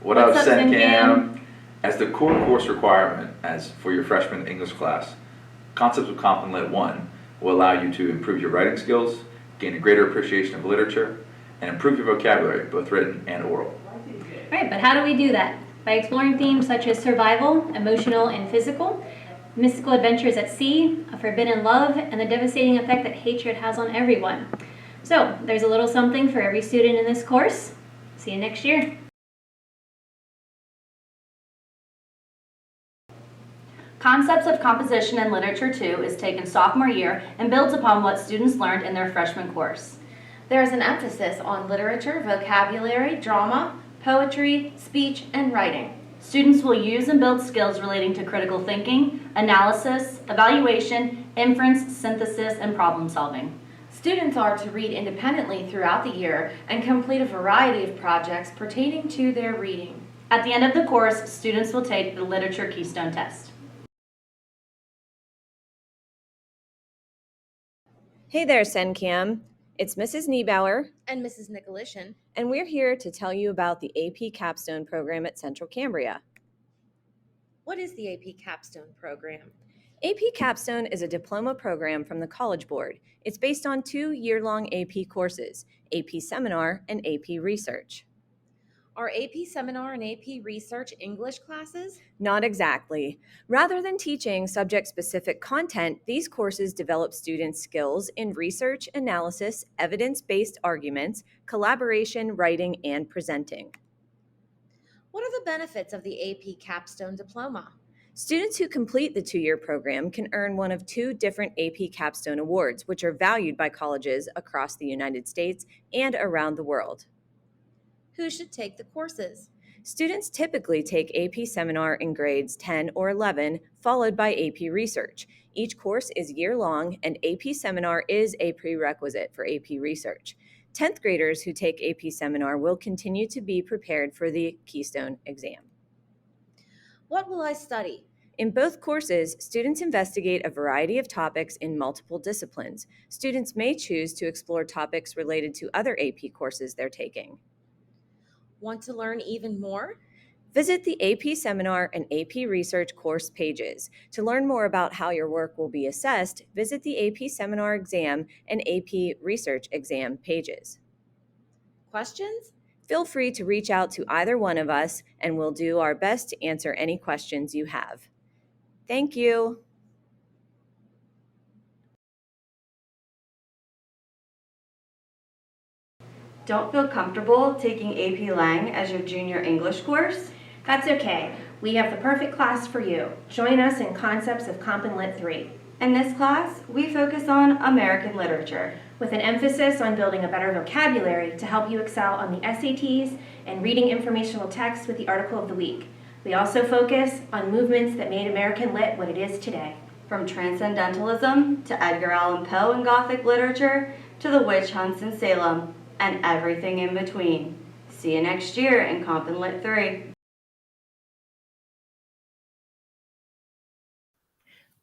What up, What's up, Cam? As the core course requirement as for your freshman English class, Concepts of Comp and Lit 1 will allow you to improve your writing skills, gain a greater appreciation of literature, and improve your vocabulary, both written and oral. Right, but how do we do that? By exploring themes such as survival, emotional and physical, mystical adventures at sea, a forbidden love, and the devastating effect that hatred has on everyone. So, there's a little something for every student in this course. See you next year. Concepts of Composition in Literature II is taken sophomore year and builds upon what students learned in their freshman course. There is an emphasis on literature, vocabulary, drama, poetry, speech, and writing. Students will use and build skills relating to critical thinking, analysis, evaluation, inference, synthesis, and problem solving. Students are to read independently throughout the year and complete a variety of projects pertaining to their reading. At the end of the course, students will take the Literature Keystone Test. Hey there, SenCam. It's Mrs. Niebauer, And Mrs. Nicolishan. and we're here to tell you about the AP Capstone Program at Central Cambria. What is the AP Capstone Program? AP Capstone is a diploma program from the College Board. It's based on 2 year-long AP courses, AP Seminar and AP Research. Are AP Seminar and AP Research English classes? Not exactly. Rather than teaching subject-specific content, these courses develop students' skills in research, analysis, evidence-based arguments, collaboration, writing, and presenting. What are the benefits of the AP Capstone Diploma? Students who complete the 2-year program can earn one of 2 different AP Capstone Awards, which are valued by colleges across the United States and around the world. Who should take the courses? Students typically take AP Seminar in grades 10 or 11, followed by AP Research. Each course is year-long, and AP Seminar is a prerequisite for AP Research. 10th graders who take AP Seminar will continue to be prepared for the Keystone exam. What will I study? In both courses, students investigate a variety of topics in multiple disciplines. Students may choose to explore topics related to other AP courses they're taking. Want to learn even more? Visit the AP Seminar and AP Research course pages. To learn more about how your work will be assessed, visit the AP Seminar exam and AP Research exam pages. Questions? Feel free to reach out to either one of us, and we'll do our best to answer any questions you have. Thank you. Don't feel comfortable taking AP Lang as your junior English course? That's okay. We have the perfect class for you. Join us in Concepts of Comp and Lit 3. In this class, we focus on American literature, with an emphasis on building a better vocabulary to help you excel on the SATs and reading informational text with the article of the week. We also focus on movements that made American Lit what it is today. from transcendentalism to Edgar Allan Poe in Gothic literature to the witch hunts in Salem and everything in between. See you next year in Comp and Lit 3.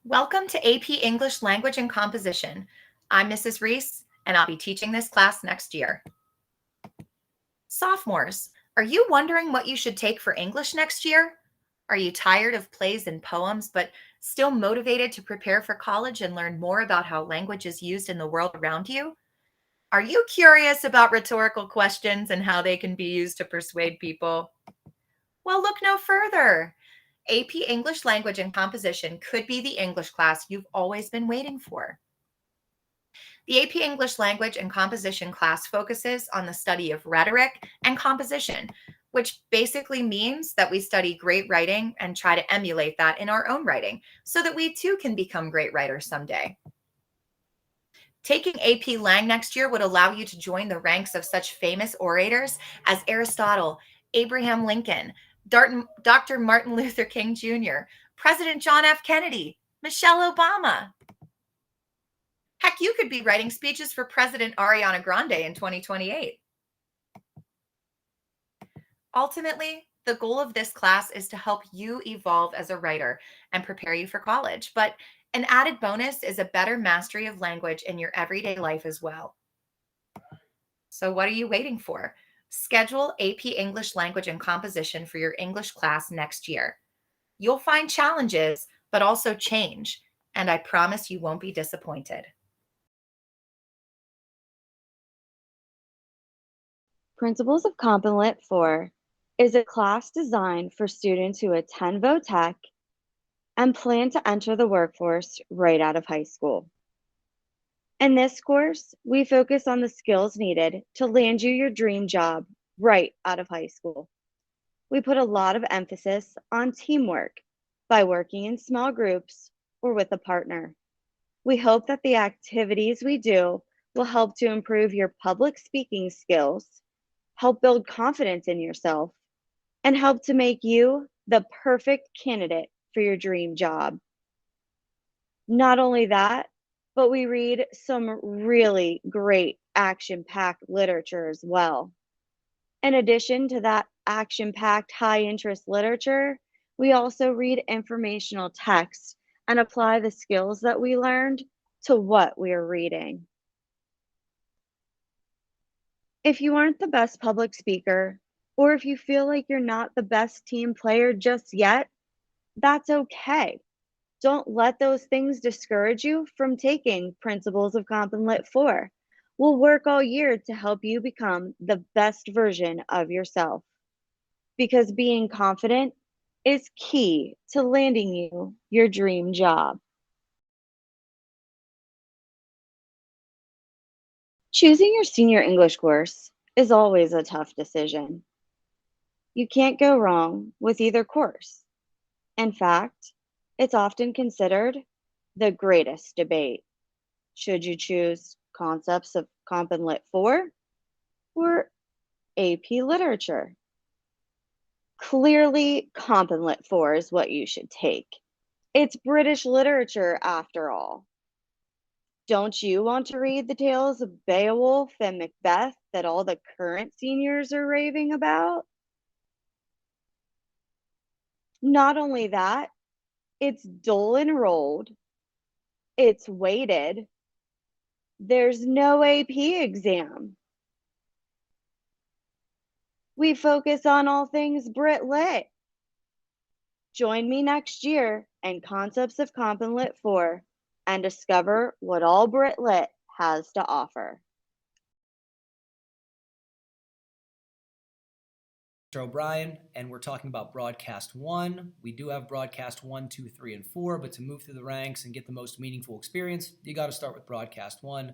Welcome to AP English Language and Composition. I'm Mrs. Reese, and I'll be teaching this class next year. Sophomores, are you wondering what you should take for English next year? Are you tired of plays and poems, but still motivated to prepare for college and learn more about how language is used in the world around you? Are you curious about rhetorical questions and how they can be used to persuade people? Well, look no further. AP English Language and Composition could be the English class you've always been waiting for. The AP English Language and Composition class focuses on the study of rhetoric and composition, which basically means that we study great writing and try to emulate that in our own writing so that we too can become great writers someday. Taking AP Lang next year would allow you to join the ranks of such famous orators as Aristotle, Abraham Lincoln, Dr. Martin Luther King Jr., President John F. Kennedy, Michelle Obama. Heck, you could be writing speeches for President Ariana Grande in 2028. Ultimately, the goal of this class is to help you evolve as a writer and prepare you for college, but an added bonus is a better mastery of language in your everyday life as well. So what are you waiting for? Schedule AP English Language and Composition for your English class next year. You'll find challenges, but also change, and I promise you won't be disappointed. Principles of Comp and Lit 4 is a class designed for students who attend VOTech and plan to enter the workforce right out of high school. In this course, we focus on the skills needed to land you your dream job right out of high school. We put a lot of emphasis on teamwork by working in small groups or with a partner. We hope that the activities we do will help to improve your public speaking skills, help build confidence in yourself, and help to make you the perfect candidate for your dream job. Not only that, but we read some really great action-packed literature as well. In addition to that action-packed high-interest literature, we also read informational text and apply the skills that we learned to what we are reading. If you aren't the best public speaker, or if you feel like you're not the best team player just yet, that's okay. Don't let those things discourage you from taking Principles of Comp and Lit 4. We'll work all year to help you become the best version of yourself. Because being confident is key to landing you your dream job. Choosing your senior English course is always a tough decision. You can't go wrong with either course. In fact, it's often considered the greatest debate. Should you choose Concepts of Comp and Lit 4 or AP Literature? Clearly, Comp and Lit 4 is what you should take. It's British literature after all. Don't you want to read the tales of Beowulf and Macbeth that all the current seniors are raving about? Not only that, it's dual enrolled, it's weighted, there's no AP exam. We focus on all things Brit Lit. Join me next year in Concepts of Comp and Lit 4 and discover what all Brit Lit has to offer. Mr. O'Brien, and we're talking about Broadcast 1. We do have Broadcast 1, 2, 3, and 4, but to move through the ranks and get the most meaningful experience, you got to start with Broadcast 1.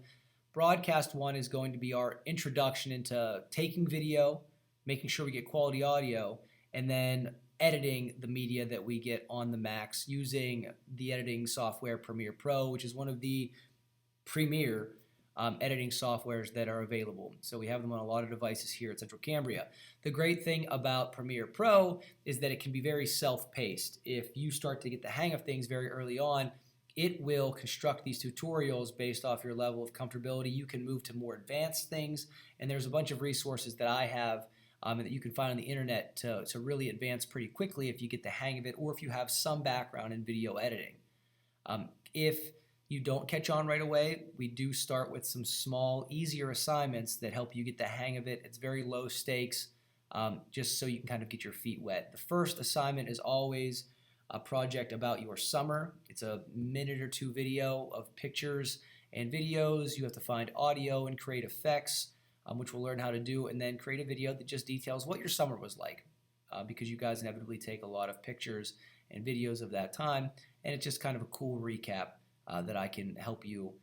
Broadcast 1 is going to be our introduction into taking video, making sure we get quality audio, and then editing the media that we get on the Macs using the editing software Premiere Pro, which is one of the premier editing softwares that are available. So we have them on a lot of devices here at Central Cambria. The great thing about Premiere Pro is that it can be very self-paced. If you start to get the hang of things very early on, it will construct these tutorials based off your level of comfortability. You can move to more advanced things, and there's a bunch of resources that I have that you can find on the internet to really advance pretty quickly if you get the hang of it, or if you have some background in video editing. If you don't catch on right away, we do start with some small, easier assignments that help you get the hang of it. It's very low stakes, just so you can kind of get your feet wet. The first assignment is always a project about your summer. It's a minute or two video of pictures and videos. You have to find audio and create effects, which we'll learn how to do, and then create a video that just details what your summer was like, because you guys inevitably take a lot of pictures and videos of that time, and it's just kind of a cool recap that I can help you,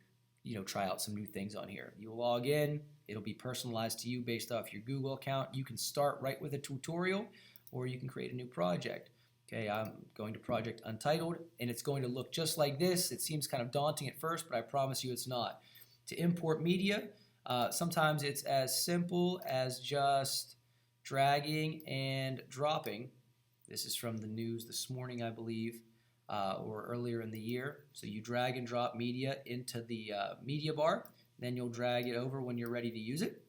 try out some new things on here. You log in, it'll be personalized to you based off your Google account. You can start right with a tutorial, or you can create a new project. Okay, I'm going to project Untitled, and it's going to look just like this. It seems kind of daunting at first, but I promise you it's not. To import media, sometimes it's as simple as just dragging and dropping. This is from the news this morning, I believe, or earlier in the year. So you drag and drop media into the media bar, then you'll drag it over when you're ready to use it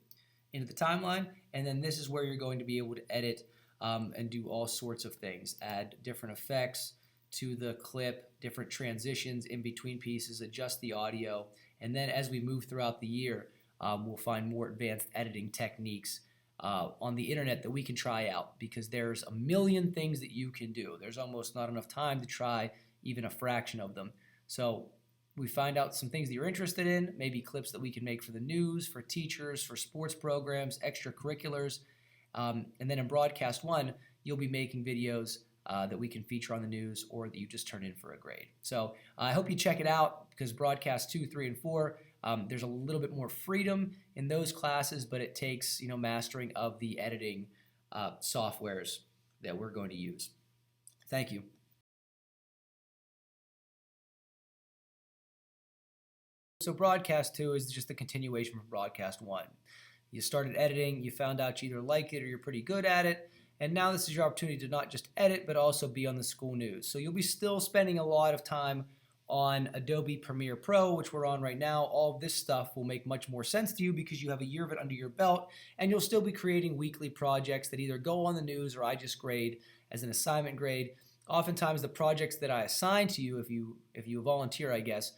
into the timeline, and then this is where you're going to be able to edit and do all sorts of things, add different effects to the clip, different transitions in between pieces, adjust the audio, and then as we move throughout the year, we'll find more advanced editing techniques on the internet that we can try out, because there's a million things that you can do. There's almost not enough time to try even a fraction of them. So we find out some things that you're interested in, maybe clips that we can make for the news, for teachers, for sports programs, extracurriculars. And then in Broadcast 1, you'll be making videos that we can feature on the news or that you just turn in for a grade. So I hope you check it out, because Broadcast 2, 3, and 4, there's a little bit more freedom in those classes, but it takes mastering of the editing softwares that we're going to use. Thank you. So Broadcast 2 is just the continuation from Broadcast 1. You started editing, you found out you either like it or you're pretty good at it, and now this is your opportunity to not just edit, but also be on the school news. So you'll be still spending a lot of time on Adobe Premiere Pro, which we're on right now. All of this stuff will make much more sense to you because you have a year of it under your belt, and you'll still be creating weekly projects that either go on the news or I just grade as an assignment grade. Oftentimes the projects that I assign to you, if you volunteer, I guess,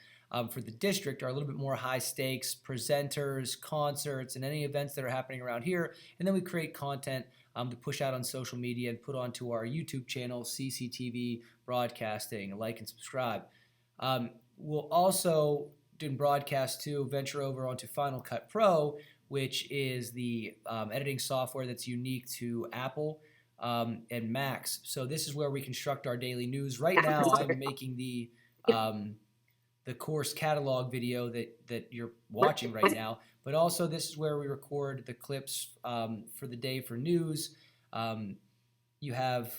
for the district are a little bit more high stakes, presenters, concerts, and any events that are happening around here. And then we create content to push out on social media and put onto our YouTube channel, CCTV Broadcasting. Like and subscribe. We'll also, in Broadcast 2, venture over onto Final Cut Pro, which is the editing software that's unique to Apple and Macs. So this is where we construct our daily news. Right now, I'm making the course catalog video that you're watching right now, but also this is where we record the clips for the day for news. You have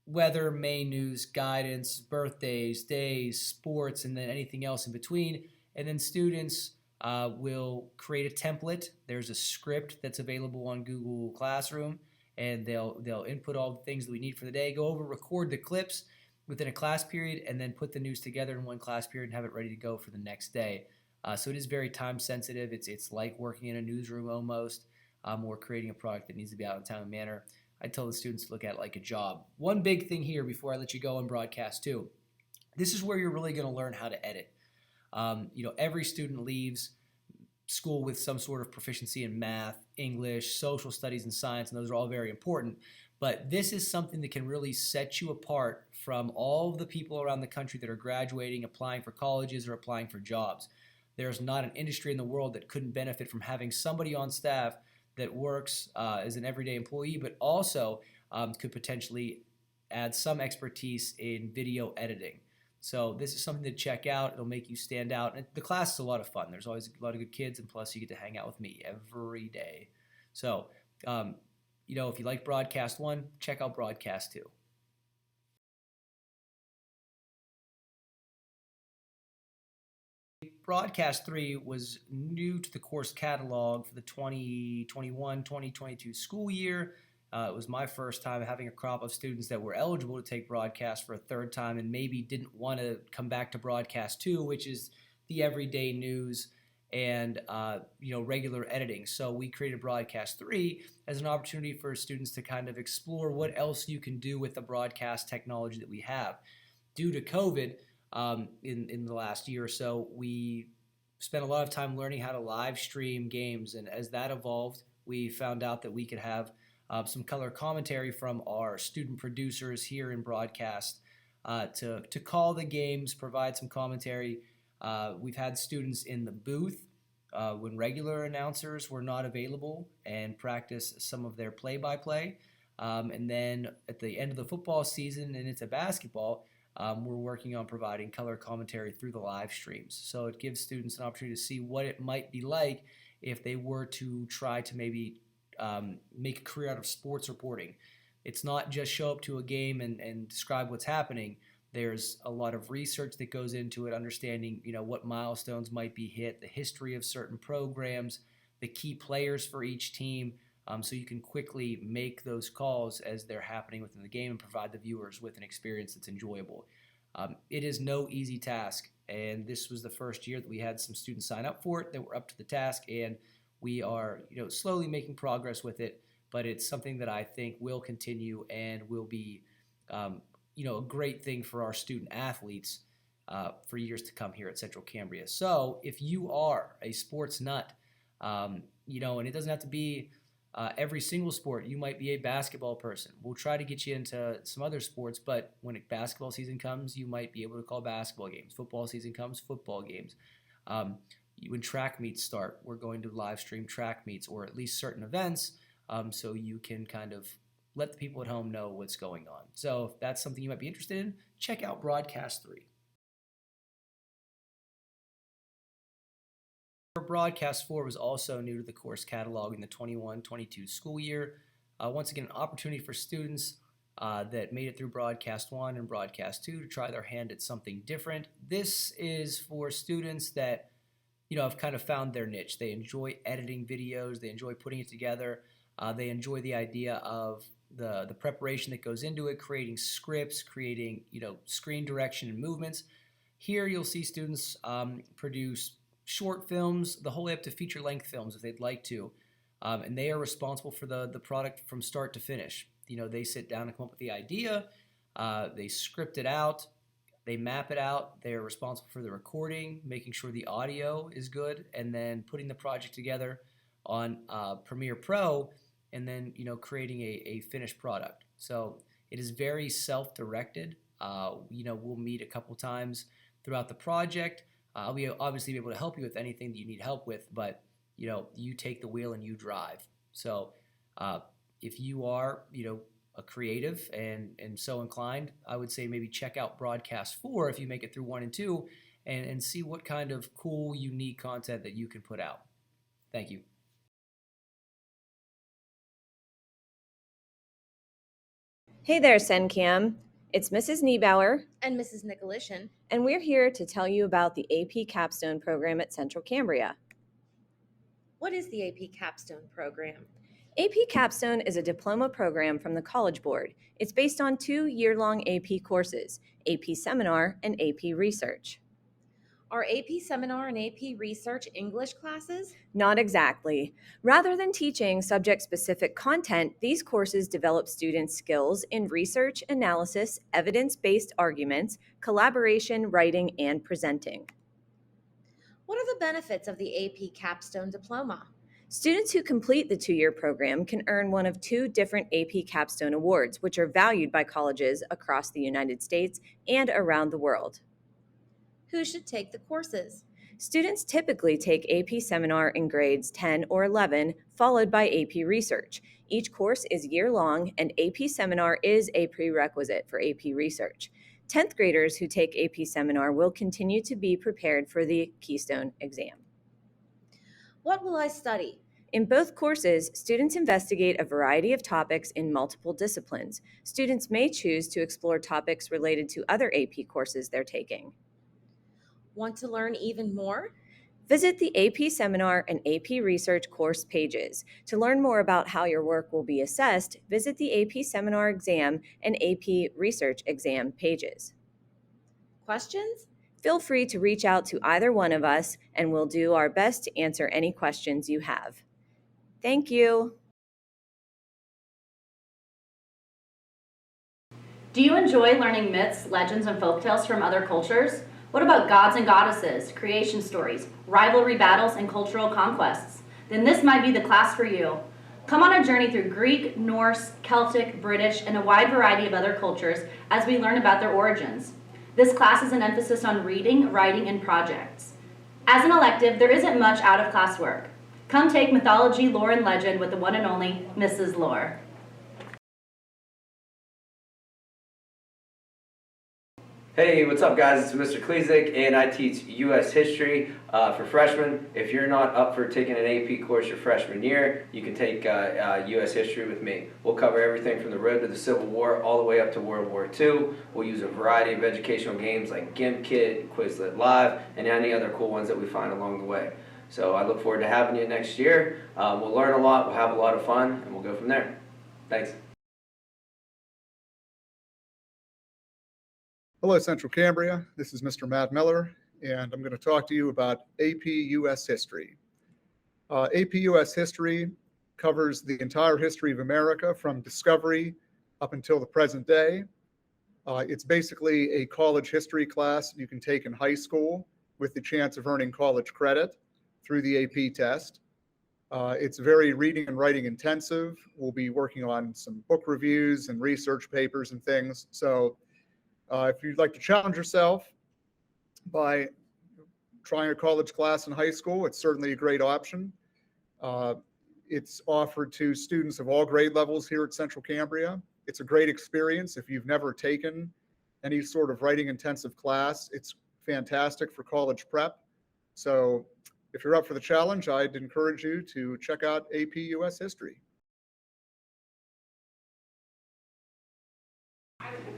weather, May news, guidance, birthdays, days, sports, and then anything else in between. And then students will create a template. There's a script that's available on Google Classroom, and they'll input all the things that we need for the day, go over, record the clips within a class period, and then put the news together in one class period and have it ready to go for the next day. So it is very time sensitive. It's like working in a newsroom almost, or creating a product that needs to be out in a timely manner. I tell the students to look at it like a job. One big thing here before I let you go on Broadcast 2, this is where you're really going to learn how to edit. Every student leaves school with some sort of proficiency in math, English, social studies, and science, and those are all very important. But this is something that can really set you apart from all of the people around the country that are graduating, applying for colleges, or applying for jobs. There's not an industry in the world that couldn't benefit from having somebody on staff that works as an everyday employee, but also could potentially add some expertise in video editing. So this is something to check out. It'll make you stand out. And the class is a lot of fun. There's always a lot of good kids, and plus you get to hang out with me every day. So, if you like Broadcast 1, check out Broadcast 2. Broadcast 3 was new to the course catalog for the 2021-2022 school year. It was my first time having a crop of students that were eligible to take Broadcast for a third time and maybe didn't want to come back to Broadcast 2, which is the everyday news and regular editing. So we created Broadcast 3 as an opportunity for students to kind of explore what else you can do with the broadcast technology that we have. Due to COVID, in the last year or so, we spent a lot of time learning how to live stream games, and as that evolved, we found out that we could have some color commentary from our student producers here in Broadcast to call the games, provide some commentary. We've had students in the booth when regular announcers were not available and practice some of their play-by-play. And then at the end of the football season and into basketball, we're working on providing color commentary through the live streams. So it gives students an opportunity to see what it might be like if they were to try to maybe make a career out of sports reporting. It's not just show up to a game and describe what's happening. There's a lot of research that goes into it, understanding what milestones might be hit, the history of certain programs, the key players for each team, so you can quickly make those calls as they're happening within the game and provide the viewers with an experience that's enjoyable. It is no easy task, and this was the first year that we had some students sign up for it that were up to the task, and we are slowly making progress with it, but it's something that I think will continue and will be a great thing for our student athletes for years to come here at Central Cambria. So if you are a sports nut, and it doesn't have to be Every single sport, you might be a basketball person. We'll try to get you into some other sports, but when basketball season comes, you might be able to call basketball games. Football season comes, football games. When track meets start, we're going to live stream track meets, or at least certain events, so you can kind of let the people at home know what's going on. So if that's something you might be interested in, check out Broadcast 3. Broadcast 4 was also new to the course catalog in the 21-22 school year. Once again, an opportunity for students that made it through Broadcast 1 and Broadcast 2 to try their hand at something different. This is for students that, have kind of found their niche. They enjoy editing videos. They enjoy putting it together. They enjoy the idea of the preparation that goes into it, creating scripts, creating, screen direction and movements. Here you'll see students produce short films, the whole way up to feature-length films if they'd like to, and they are responsible for the product from start to finish. They sit down and come up with the idea, they script it out, they map it out, they're responsible for the recording, making sure the audio is good, and then putting the project together on Premiere Pro, and then creating a finished product. So it is very self-directed. We'll meet a couple times throughout the project. I'll obviously be able to help you with anything that you need help with, but you take the wheel and you drive. So if you are a creative and so inclined, I would say maybe check out Broadcast 4 if you make it through 1 and 2 and see what kind of cool, unique content that you can put out. Thank you. Hey there, SenCam. It's Mrs. Niebauer, And Mrs. Nicolishan. and we're here to tell you about the AP Capstone Program at Central Cambria. What is the AP Capstone Program? AP Capstone is a diploma program from the College Board. It's based on 2 year-long AP courses, AP Seminar and AP Research. Are AP Seminar and AP Research English classes? Not exactly. Rather than teaching subject-specific content, these courses develop students' skills in research, analysis, evidence-based arguments, collaboration, writing, and presenting. What are the benefits of the AP Capstone Diploma? Students who complete the 2-year program can earn one of 2 different AP Capstone Awards, which are valued by colleges across the United States and around the world. Who should take the courses? Students typically take AP Seminar in grades 10 or 11, followed by AP Research. Each course is year-long, and AP Seminar is a prerequisite for AP Research. 10th graders who take AP Seminar will continue to be prepared for the Keystone exam. What will I study? In both courses, students investigate a variety of topics in multiple disciplines. Students may choose to explore topics related to other AP courses they're taking. Want to learn even more? Visit the AP Seminar and AP Research course pages. To learn more about how your work will be assessed, visit the AP Seminar exam and AP Research exam pages. Questions? Feel free to reach out to either one of us, and we'll do our best to answer any questions you have. Thank you. Do you enjoy learning myths, legends, and folktales from other cultures? What about gods and goddesses, creation stories, rivalry battles, and cultural conquests? Then this might be the class for you. Come on a journey through Greek, Norse, Celtic, British, and a wide variety of other cultures as we learn about their origins. This class is an emphasis on reading, writing, and projects. As an elective, there isn't much out-of-class work. Come take mythology, lore, and legend with the one and only Mrs. Lore. Hey, what's up guys? It's Mr. Klezik and I teach U.S. History for freshmen. If you're not up for taking an AP course your freshman year, you can take U.S. History with me. We'll cover everything from the road to the Civil War all the way up to World War II. We'll use a variety of educational games like GIMP Kit, Quizlet Live, and any other cool ones that we find along the way. So I look forward to having you next year. We'll learn a lot, we'll have a lot of fun, and we'll go from there. Thanks. Hello, Central Cambria. This is Mr. Matt Miller, and I'm going to talk to you about AP US History. AP US History covers the entire history of America from discovery up until the present day. It's basically a college history class you can take in high school with the chance of earning college credit through the AP test. It's very reading and writing intensive. We'll be working on some book reviews and research papers and things. So if you'd like to challenge yourself by trying a college class in high school, it's certainly a great option. Uh, it's offered to students of all grade levels here at Central Cambria. It's a great experience if you've never taken any sort of writing intensive class. It's fantastic for college prep. So if you're up for the challenge, I'd encourage you to check out AP US History.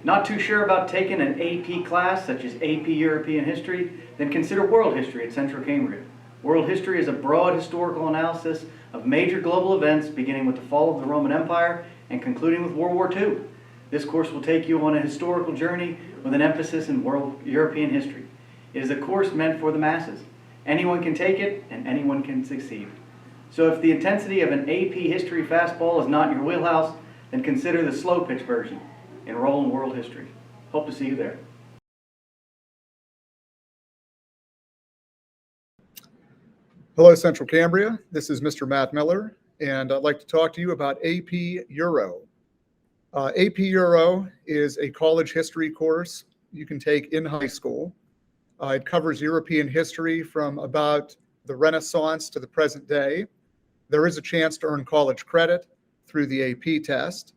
Not too sure about taking an AP class such as AP European History? Then consider World History at Central Cambria. World History is a broad historical analysis of major global events beginning with the fall of the Roman Empire and concluding with World War II. This course will take you on a historical journey with an emphasis in World European history. It is a course meant for the masses. Anyone can take it and anyone can succeed. So if the intensity of an AP History fastball is not your wheelhouse, then consider the slow pitch version. Enroll in World History. Hope to see you there. Hello, Central Cambria. This is Mr. Matt Miller, and I'd like to talk to you about AP Euro. AP Euro is a college history course you can take in high school. It covers European history from about the Renaissance to the present day. There is a chance to earn college credit through the AP test.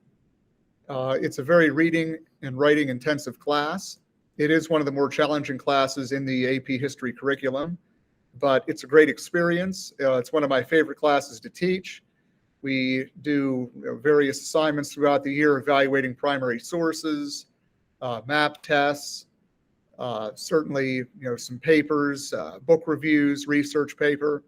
It's a very reading and writing intensive class. It is one of the more challenging classes in the AP history curriculum, but it's a great experience. It's one of my favorite classes to teach. We do various assignments throughout the year evaluating primary sources, map tests, certainly some papers, book reviews, research paper.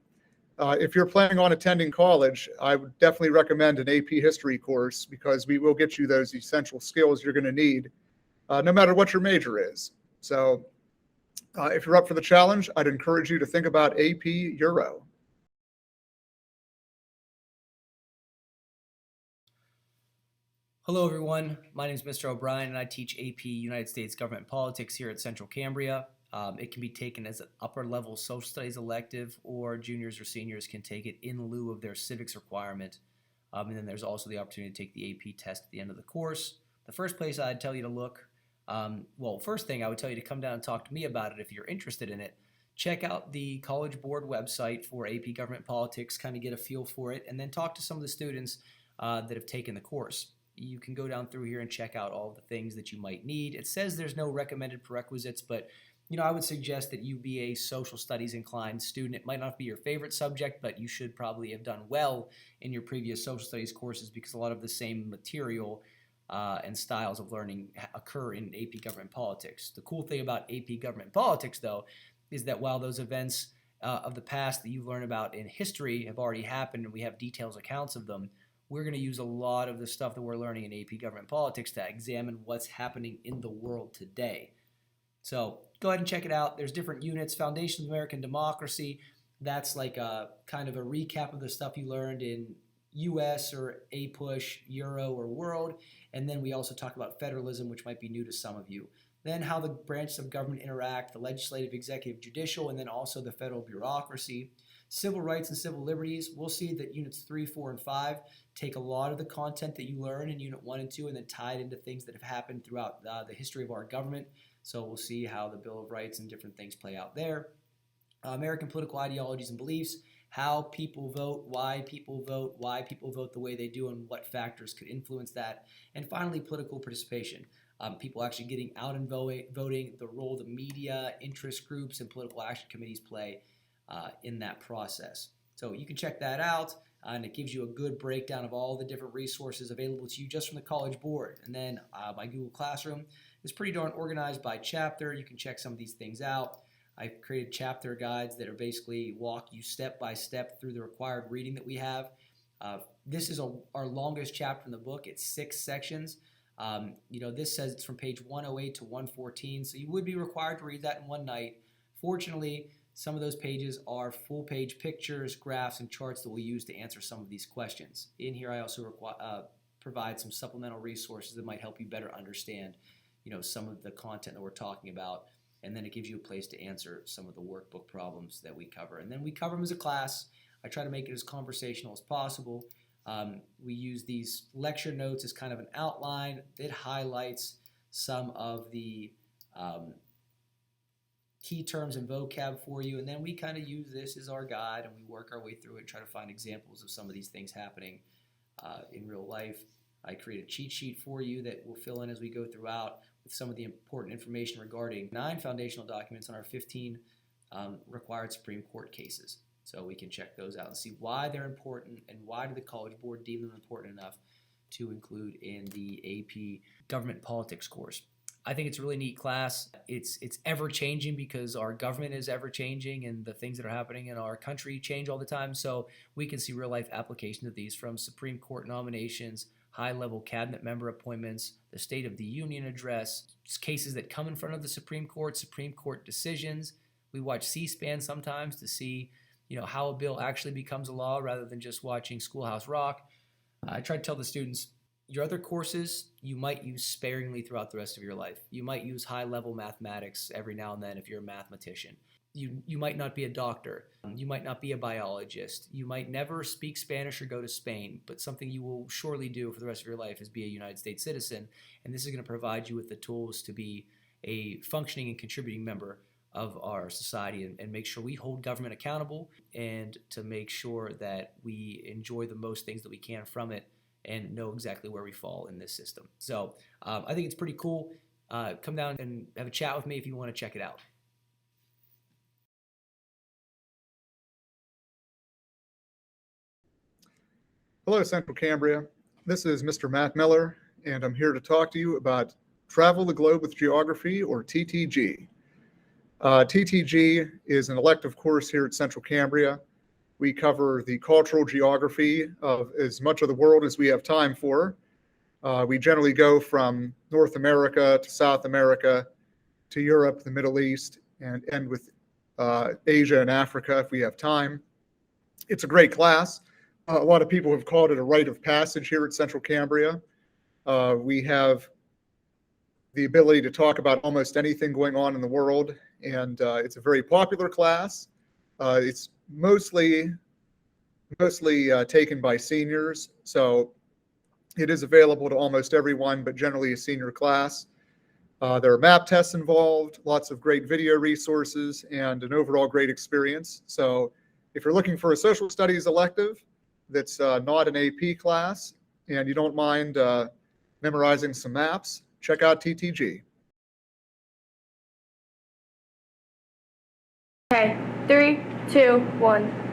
If you're planning on attending college, I would definitely recommend an AP history course because we will get you those essential skills you're going to need no matter what your major is. So if you're up for the challenge, I'd encourage you to think about AP Euro. Hello, everyone. My name is Mr. O'Brien, and I teach AP United States Government Politics here at Central Cambria. It can be taken as an upper-level social studies elective, or juniors or seniors can take it in lieu of their civics requirement. And then there's also the opportunity to take the AP test at the end of the course. The first place I'd tell you to look, first thing I would tell you to come down and talk to me about it if you're interested in it. Check out the College Board website for AP Government Politics, kind of get a feel for it, and then talk to some of the students that have taken the course. You can go down through here and check out all the things that you might need. It says there's no recommended prerequisites, but I would suggest that you be a social studies inclined student. It might not be your favorite subject, but you should probably have done well in your previous social studies courses because a lot of the same material and styles of learning occur in AP Government Politics. The cool thing about AP Government Politics, though, is that while those events of the past that you learn about in history have already happened and we have detailed accounts of them, we're going to use a lot of the stuff that we're learning in AP Government Politics to examine what's happening in the world today. So go ahead and check it out. There's different units. Foundations of American Democracy, that's like a kind of a recap of the stuff you learned in US or APUSH, Euro, or World. And then we also talk about federalism, which might be new to some of you. Then how the branches of government interact, the legislative, executive, judicial, and then also the federal bureaucracy. Civil rights and civil liberties, we'll see that units 3, 4, and 5 take a lot of the content that you learn in unit 1 and 2 and then tie it into things that have happened throughout the history of our government. So we'll see how the Bill of Rights and different things play out there. American political ideologies and beliefs, how people vote, why people vote the way they do, and what factors could influence that. And finally, political participation. People actually getting out and voting, the role the media, interest groups, and political action committees play in that process. So you can check that out, and it gives you a good breakdown of all the different resources available to you just from the College Board. And then my Google Classroom is pretty darn organized by chapter. You can check some of these things out. I've created chapter guides that are basically walk you step by step through the required reading that we have. This is our longest chapter in the book. It's 6 sections. This says it's from page 108 to 114, so you would be required to read that in one night. Fortunately, some of those pages are full-page pictures, graphs, and charts that we'll use to answer some of these questions. In here, I also provide some supplemental resources that might help you better understand, some of the content that we're talking about, and then it gives you a place to answer some of the workbook problems that we cover. And then we cover them as a class. I try to make it as conversational as possible. We use these lecture notes as kind of an outline. It highlights some of the key terms and vocab for you, and then we kind of use this as our guide, and we work our way through it and try to find examples of some of these things happening in real life. I create a cheat sheet for you that we'll fill in as we go throughout with some of the important information regarding 9 foundational documents and our 15 required Supreme Court cases. So we can check those out and see why they're important and why did the College Board deem them important enough to include in the AP Government Politics course. I think it's a really neat class. It's ever changing because our government is ever changing and the things that are happening in our country change all the time. So we can see real life applications of these, from Supreme Court nominations, high level cabinet member appointments, the State of the Union address, cases that come in front of the Supreme Court decisions. We watch C-SPAN sometimes to see, how a bill actually becomes a law rather than just watching Schoolhouse Rock. I try to tell the students, your other courses you might use sparingly throughout the rest of your life. You might use high-level mathematics every now and then if you're a mathematician. You might not be a doctor. You might not be a biologist. You might never speak Spanish or go to Spain, but something you will surely do for the rest of your life is be a United States citizen, and this is going to provide you with the tools to be a functioning and contributing member of our society and make sure we hold government accountable and to make sure that we enjoy the most things that we can from it and know exactly where we fall in this system. So I think it's pretty cool. Come down and have a chat with me if you want to check it out. Hello, Central Cambria. This is Mr. Matt Miller, and I'm here to talk to you about Travel the Globe with Geography, or TTG. TTG is an elective course here at Central Cambria. We cover the cultural geography of as much of the world as we have time for. We generally go from North America to South America to Europe, the Middle East, and end with Asia and Africa if we have time. It's a great class. A lot of people have called it a rite of passage here at Central Cambria. We have the ability to talk about almost anything going on in the world, and it's a very popular class. It's mostly taken by seniors, so it is available to almost everyone, but generally a senior class. There are map tests involved, lots of great video resources, and an overall great experience. So if you're looking for a social studies elective that's not an AP class and you don't mind memorizing some maps, check out TTG. Okay, 3, 2, 1.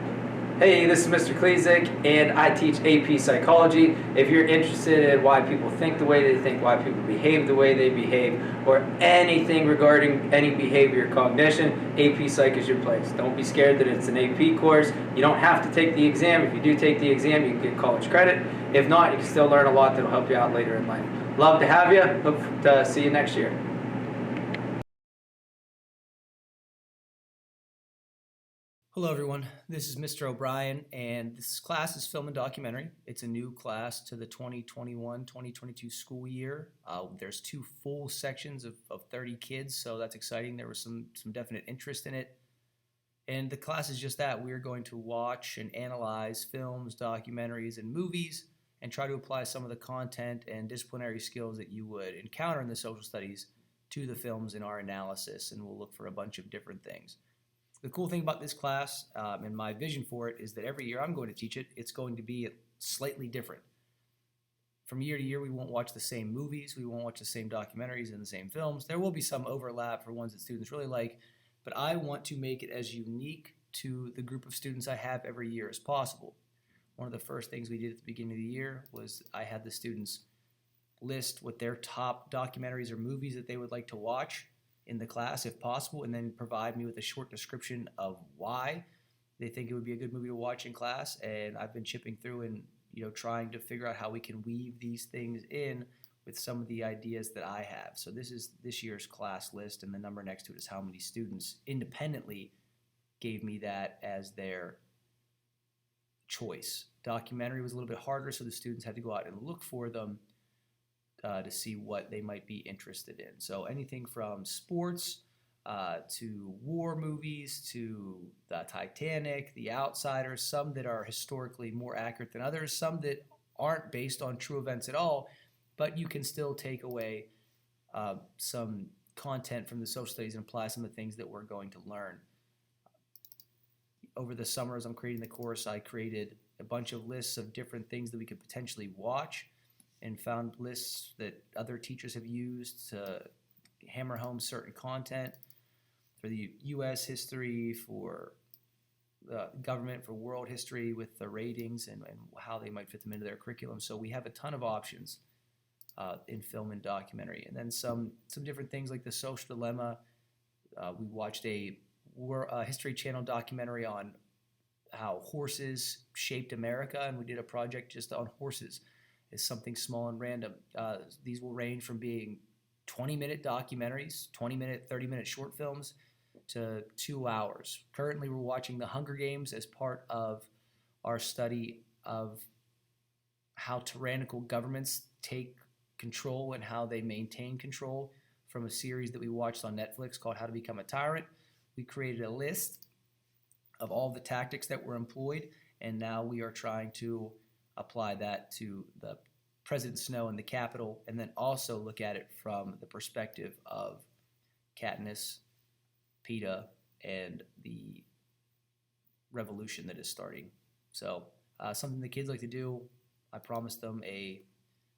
Hey, this is Mr. Klezak, and I teach AP Psychology. If you're interested in why people think the way they think, why people behave the way they behave, or anything regarding any behavior cognition, AP Psych is your place. Don't be scared that it's an AP course. You don't have to take the exam. If you do take the exam, you can get college credit. If not, you can still learn a lot that will help you out later in life. Love to have you. Hope to see you next year. Hello everyone, this is Mr. O'Brien, and this class is Film and Documentary. It's a new class to the 2021-2022 school year. There's 2 full sections of 30 kids, so that's exciting. There was some definite interest in it. And the class is just that. We're going to watch and analyze films, documentaries, and movies, and try to apply some of the content and disciplinary skills that you would encounter in the social studies to the films in our analysis, and we'll look for a bunch of different things. The cool thing about this class and my vision for it is that every year I'm going to teach it, it's going to be slightly different. From year to year, we won't watch the same movies, we won't watch the same documentaries and the same films. There will be some overlap for ones that students really like, but I want to make it as unique to the group of students I have every year as possible. One of the first things we did at the beginning of the year was I had the students list what their top documentaries or movies that they would like to watch in the class if possible, and then provide me with a short description of why they think it would be a good movie to watch in class. And I've been chipping through and trying to figure out how we can weave these things in with some of the ideas that I have. So this is this year's class list, and the number next to it is how many students independently gave me that as their choice. Documentary was a little bit harder, so the students had to go out and look for them to see what they might be interested in. So anything from sports, to war movies, to the Titanic, The Outsiders, some that are historically more accurate than others, some that aren't based on true events at all, but you can still take away some content from the social studies and apply some of the things that we're going to learn. Over the summer, as I'm creating the course, I created a bunch of lists of different things that we could potentially watch and found lists that other teachers have used to hammer home certain content for the U.S. history, for government, for world history with the ratings and how they might fit them into their curriculum. So we have a ton of options in film and documentary. And then some different things like The Social Dilemma. We watched a History Channel documentary on how horses shaped America, and we did a project just on horses. It's something small and random. These will range from being 20-minute documentaries, 20-minute, 30-minute short films, to 2 hours. Currently, we're watching The Hunger Games as part of our study of how tyrannical governments take control and how they maintain control from a series that we watched on Netflix called How to Become a Tyrant. We created a list of all the tactics that were employed, and now we are trying to apply that to the President Snow in the Capitol, and then also look at it from the perspective of Katniss, PETA, and the revolution that is starting. So something the kids like to do. I promised them a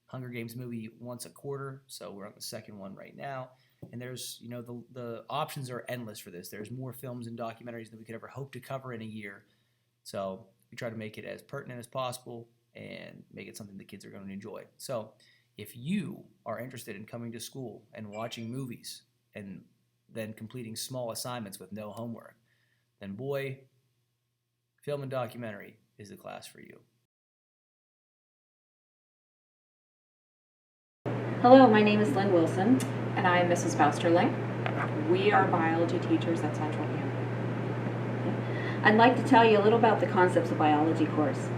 Hunger Games movie once a quarter, so we're on the second one right now. And there's, the options are endless for this. There's more films and documentaries than we could ever hope to cover in a year. So we try to make it as pertinent as possible and make it something the kids are going to enjoy. So if you are interested in coming to school and watching movies and then completing small assignments with no homework, then boy, film and documentary is the class for you. Hello, my name is Lynn Wilson. And I am Mrs. Bousterling. We are biology teachers at Central Cambria. I'd like to tell you a little about the Concepts of Biology course.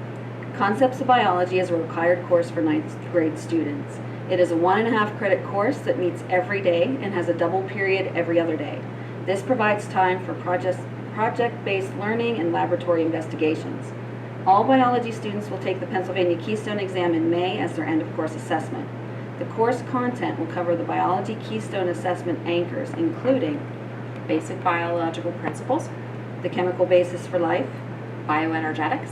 Concepts of Biology is a required course for 9th grade students. It is a 1.5 credit course that meets every day and has a double period every other day. This provides time for project-based learning and laboratory investigations. All biology students will take the Pennsylvania Keystone exam in May as their end of course assessment. The course content will cover the Biology Keystone Assessment anchors, including basic biological principles, the chemical basis for life, bioenergetics,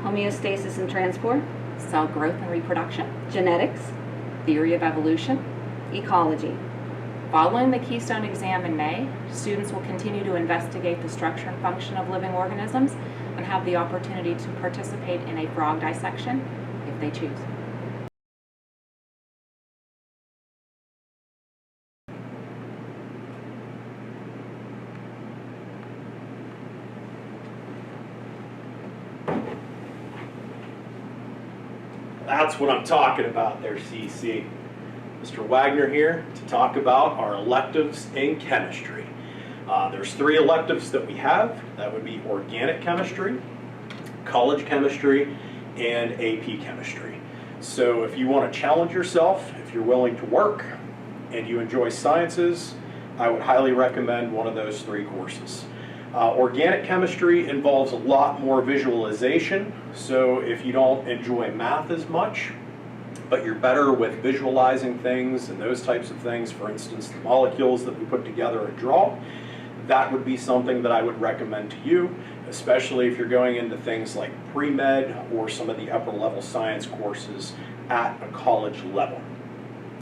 homeostasis and transport, cell growth and reproduction, genetics, theory of evolution, ecology. Following the Keystone exam in May, students will continue to investigate the structure and function of living organisms and have the opportunity to participate in a frog dissection if they choose. That's what I'm talking about there, CC. Mr. Wagner here to talk about our electives in chemistry. There's 3 electives that we have. That would be organic chemistry, college chemistry, and AP chemistry. So if you want to challenge yourself, if you're willing to work, and you enjoy sciences, I would highly recommend one of those 3 courses. Organic chemistry involves a lot more visualization, so if you don't enjoy math as much, but you're better with visualizing things and those types of things, for instance, the molecules that we put together and draw, that would be something that I would recommend to you, especially if you're going into things like pre-med or some of the upper level science courses at a college level.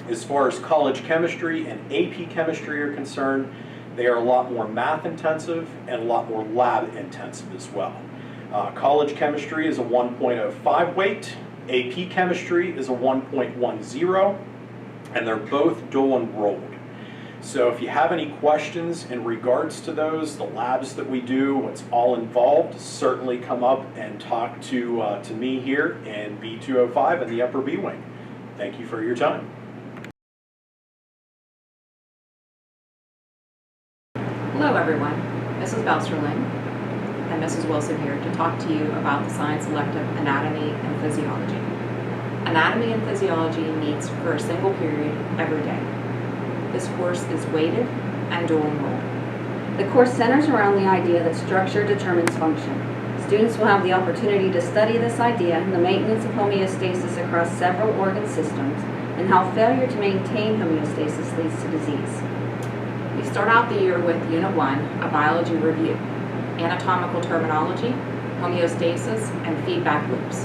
As far as college chemistry and AP chemistry are concerned, they are a lot more math intensive and a lot more lab intensive as well. College chemistry is a 1.05 weight, AP chemistry is a 1.10, and they're both dual enrolled. So if you have any questions in regards to those, the labs that we do, what's all involved, certainly come up and talk to me here in B205 in the upper B wing. Thank you for your time. Hello everyone, Mrs. Bousterling and Mrs. Wilson here to talk to you about the science elective Anatomy and Physiology. Anatomy and Physiology meets for a single period every day. This course is weighted and dual enrolled. The course centers around the idea that structure determines function. Students will have the opportunity to study this idea and the maintenance of homeostasis across several organ systems and how failure to maintain homeostasis leads to disease. We start out the year with Unit 1, a biology review, anatomical terminology, homeostasis, and feedback loops,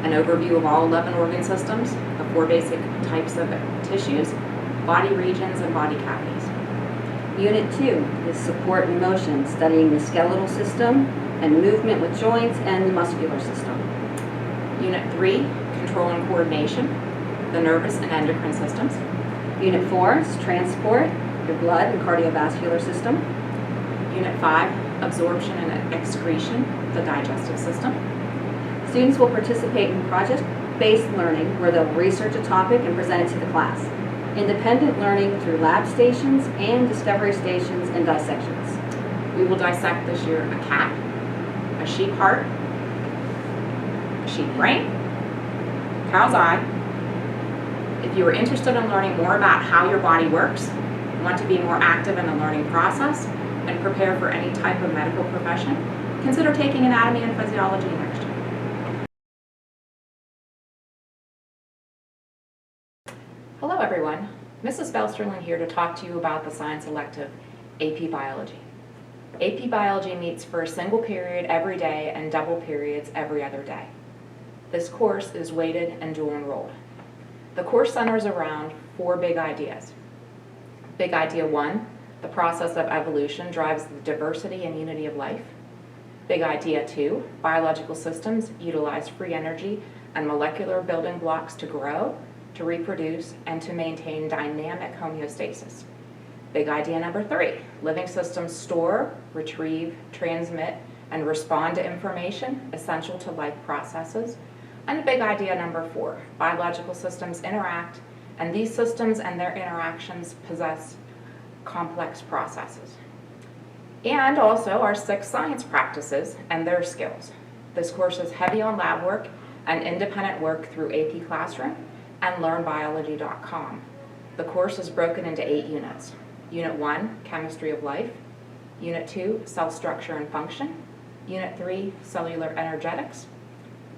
an overview of all 11 organ systems, the 4 basic types of tissues, body regions, and body cavities. Unit 2 is support and motion, studying the skeletal system and movement with joints and the muscular system. Unit 3, control and coordination, the nervous and endocrine systems. Unit 4 is transport, your blood and cardiovascular system. Unit 5, absorption and excretion, the digestive system. Students will participate in project-based learning where they'll research a topic and present it to the class. Independent learning through lab stations and discovery stations and dissections. We will dissect this year a cat, a sheep heart, a sheep brain, cow's eye. If you are interested in learning more about how your body works, want to be more active in the learning process, and prepare for any type of medical profession, consider taking anatomy and physiology next year. Hello everyone, Mrs. Belsterlin here to talk to you about the science elective, AP Biology. AP Biology meets for a single period every day and double periods every other day. This course is weighted and dual enrolled. The course centers around 4 big ideas. Big idea 1, the process of evolution drives the diversity and unity of life. Big idea 2, biological systems utilize free energy and molecular building blocks to grow, to reproduce, and to maintain dynamic homeostasis. Big idea number 3, living systems store, retrieve, transmit, and respond to information essential to life processes. And big idea number 4, biological systems interact, and these systems and their interactions possess complex processes. And also our 6 science practices and their skills. This course is heavy on lab work and independent work through AP Classroom and learnbiology.com. The course is broken into 8 units. Unit 1, Chemistry of Life. Unit 2, Cell Structure and Function. Unit 3, Cellular Energetics.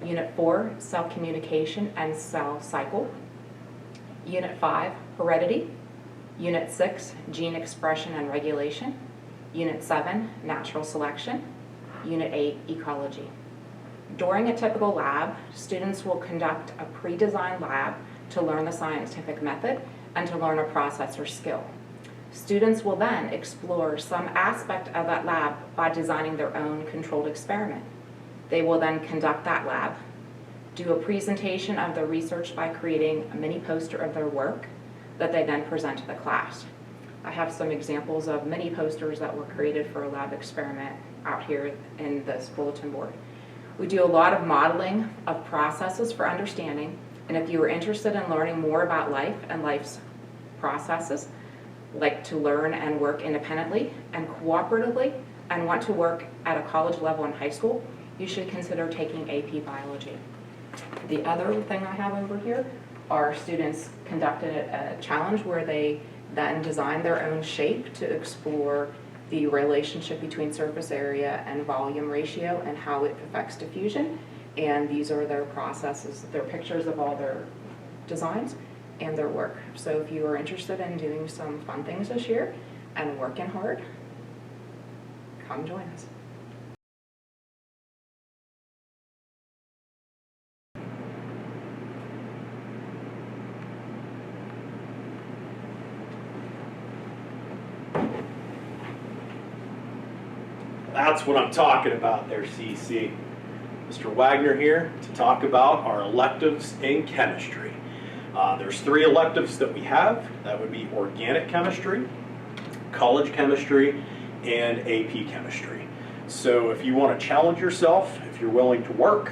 Unit 4, Cell Communication and Cell Cycle. Unit 5, Heredity. Unit 6, Gene Expression and Regulation. Unit 7, Natural Selection. Unit 8, Ecology. During a typical lab, students will conduct a pre-designed lab to learn the scientific method and to learn a process or skill. Students will then explore some aspect of that lab by designing their own controlled experiment. They will then conduct that lab, do a presentation of their research by creating a mini poster of their work that they then present to the class. I have some examples of mini posters that were created for a lab experiment out here in this bulletin board. We do a lot of modeling of processes for understanding, and if you are interested in learning more about life and life's processes, like to learn and work independently and cooperatively, and want to work at a college level in high school, you should consider taking AP Biology. The other thing I have over here are students conducted a challenge where they then design their own shape to explore the relationship between surface area and volume ratio and how it affects diffusion. And these are their processes, their pictures of all their designs and their work. So if you are interested in doing some fun things this year and working hard, come join us. That's what I'm talking about there, CC. Mr. Wagner here to talk about our electives in chemistry. There's 3 electives that we have. That would be organic chemistry, college chemistry, and AP chemistry. So if you want to challenge yourself, if you're willing to work,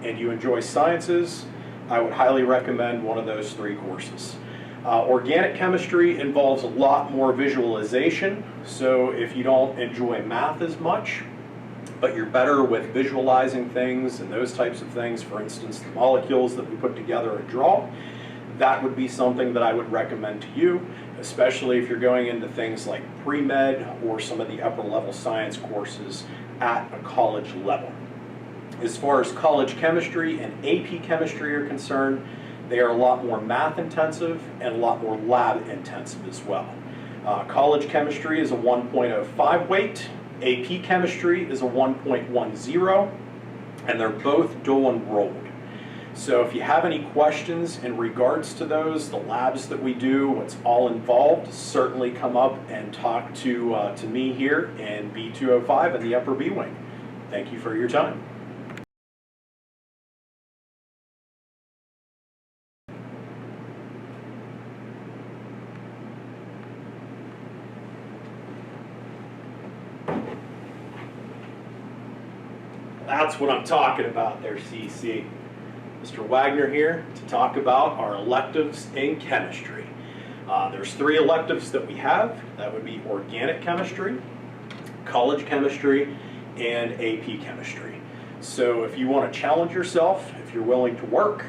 and you enjoy sciences, I would highly recommend one of those 3 courses. Organic chemistry involves a lot more visualization, so if you don't enjoy math as much, but you're better with visualizing things and those types of things, for instance, the molecules that we put together and draw, that would be something that I would recommend to you, especially if you're going into things like pre-med or some of the upper level science courses at a college level. As far as college chemistry and AP chemistry are concerned, they are a lot more math intensive and a lot more lab intensive as well. College chemistry is a 1.05 weight, AP chemistry is a 1.10, and they're both dual enrolled. So if you have any questions in regards to those, the labs that we do, what's all involved, certainly come up and talk to me here in B205 in the upper B wing. Thank you for your time. That's what I'm talking about there, CC. Mr. Wagner here to talk about our electives in chemistry. There's 3 electives that we have. That would be organic chemistry, college chemistry, and AP chemistry. So if you want to challenge yourself, if you're willing to work,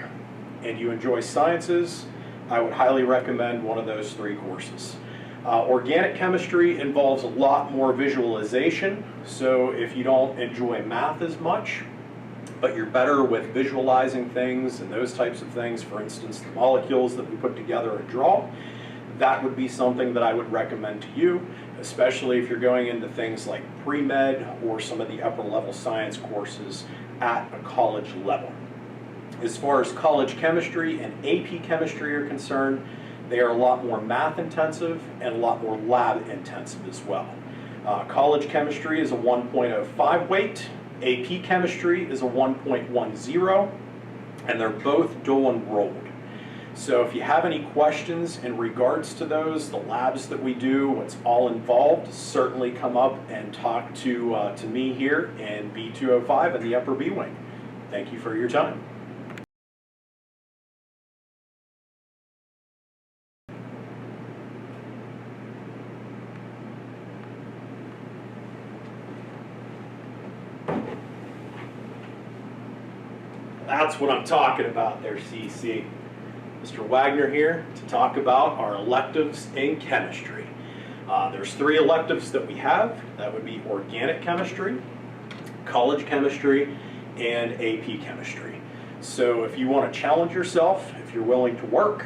and you enjoy sciences, I would highly recommend one of those 3 courses. Organic chemistry involves a lot more visualization, so if you don't enjoy math as much, but you're better with visualizing things and those types of things, for instance, the molecules that we put together and draw, that would be something that I would recommend to you, especially if you're going into things like pre-med or some of the upper level science courses at a college level. As far as college chemistry and AP chemistry are concerned, they are a lot more math intensive and a lot more lab intensive as well. College chemistry is a 1.05 weight, AP chemistry is a 1.10, and they're both dual enrolled. So if you have any questions in regards to those, the labs that we do, what's all involved, certainly come up and talk to me here in B205 in the upper B wing. Thank you for your time. That's what I'm talking about there, CC. Mr. Wagner here to talk about our electives in chemistry. There's 3 electives that we have. That would be organic chemistry, college chemistry, and AP chemistry. So if you want to challenge yourself, if you're willing to work,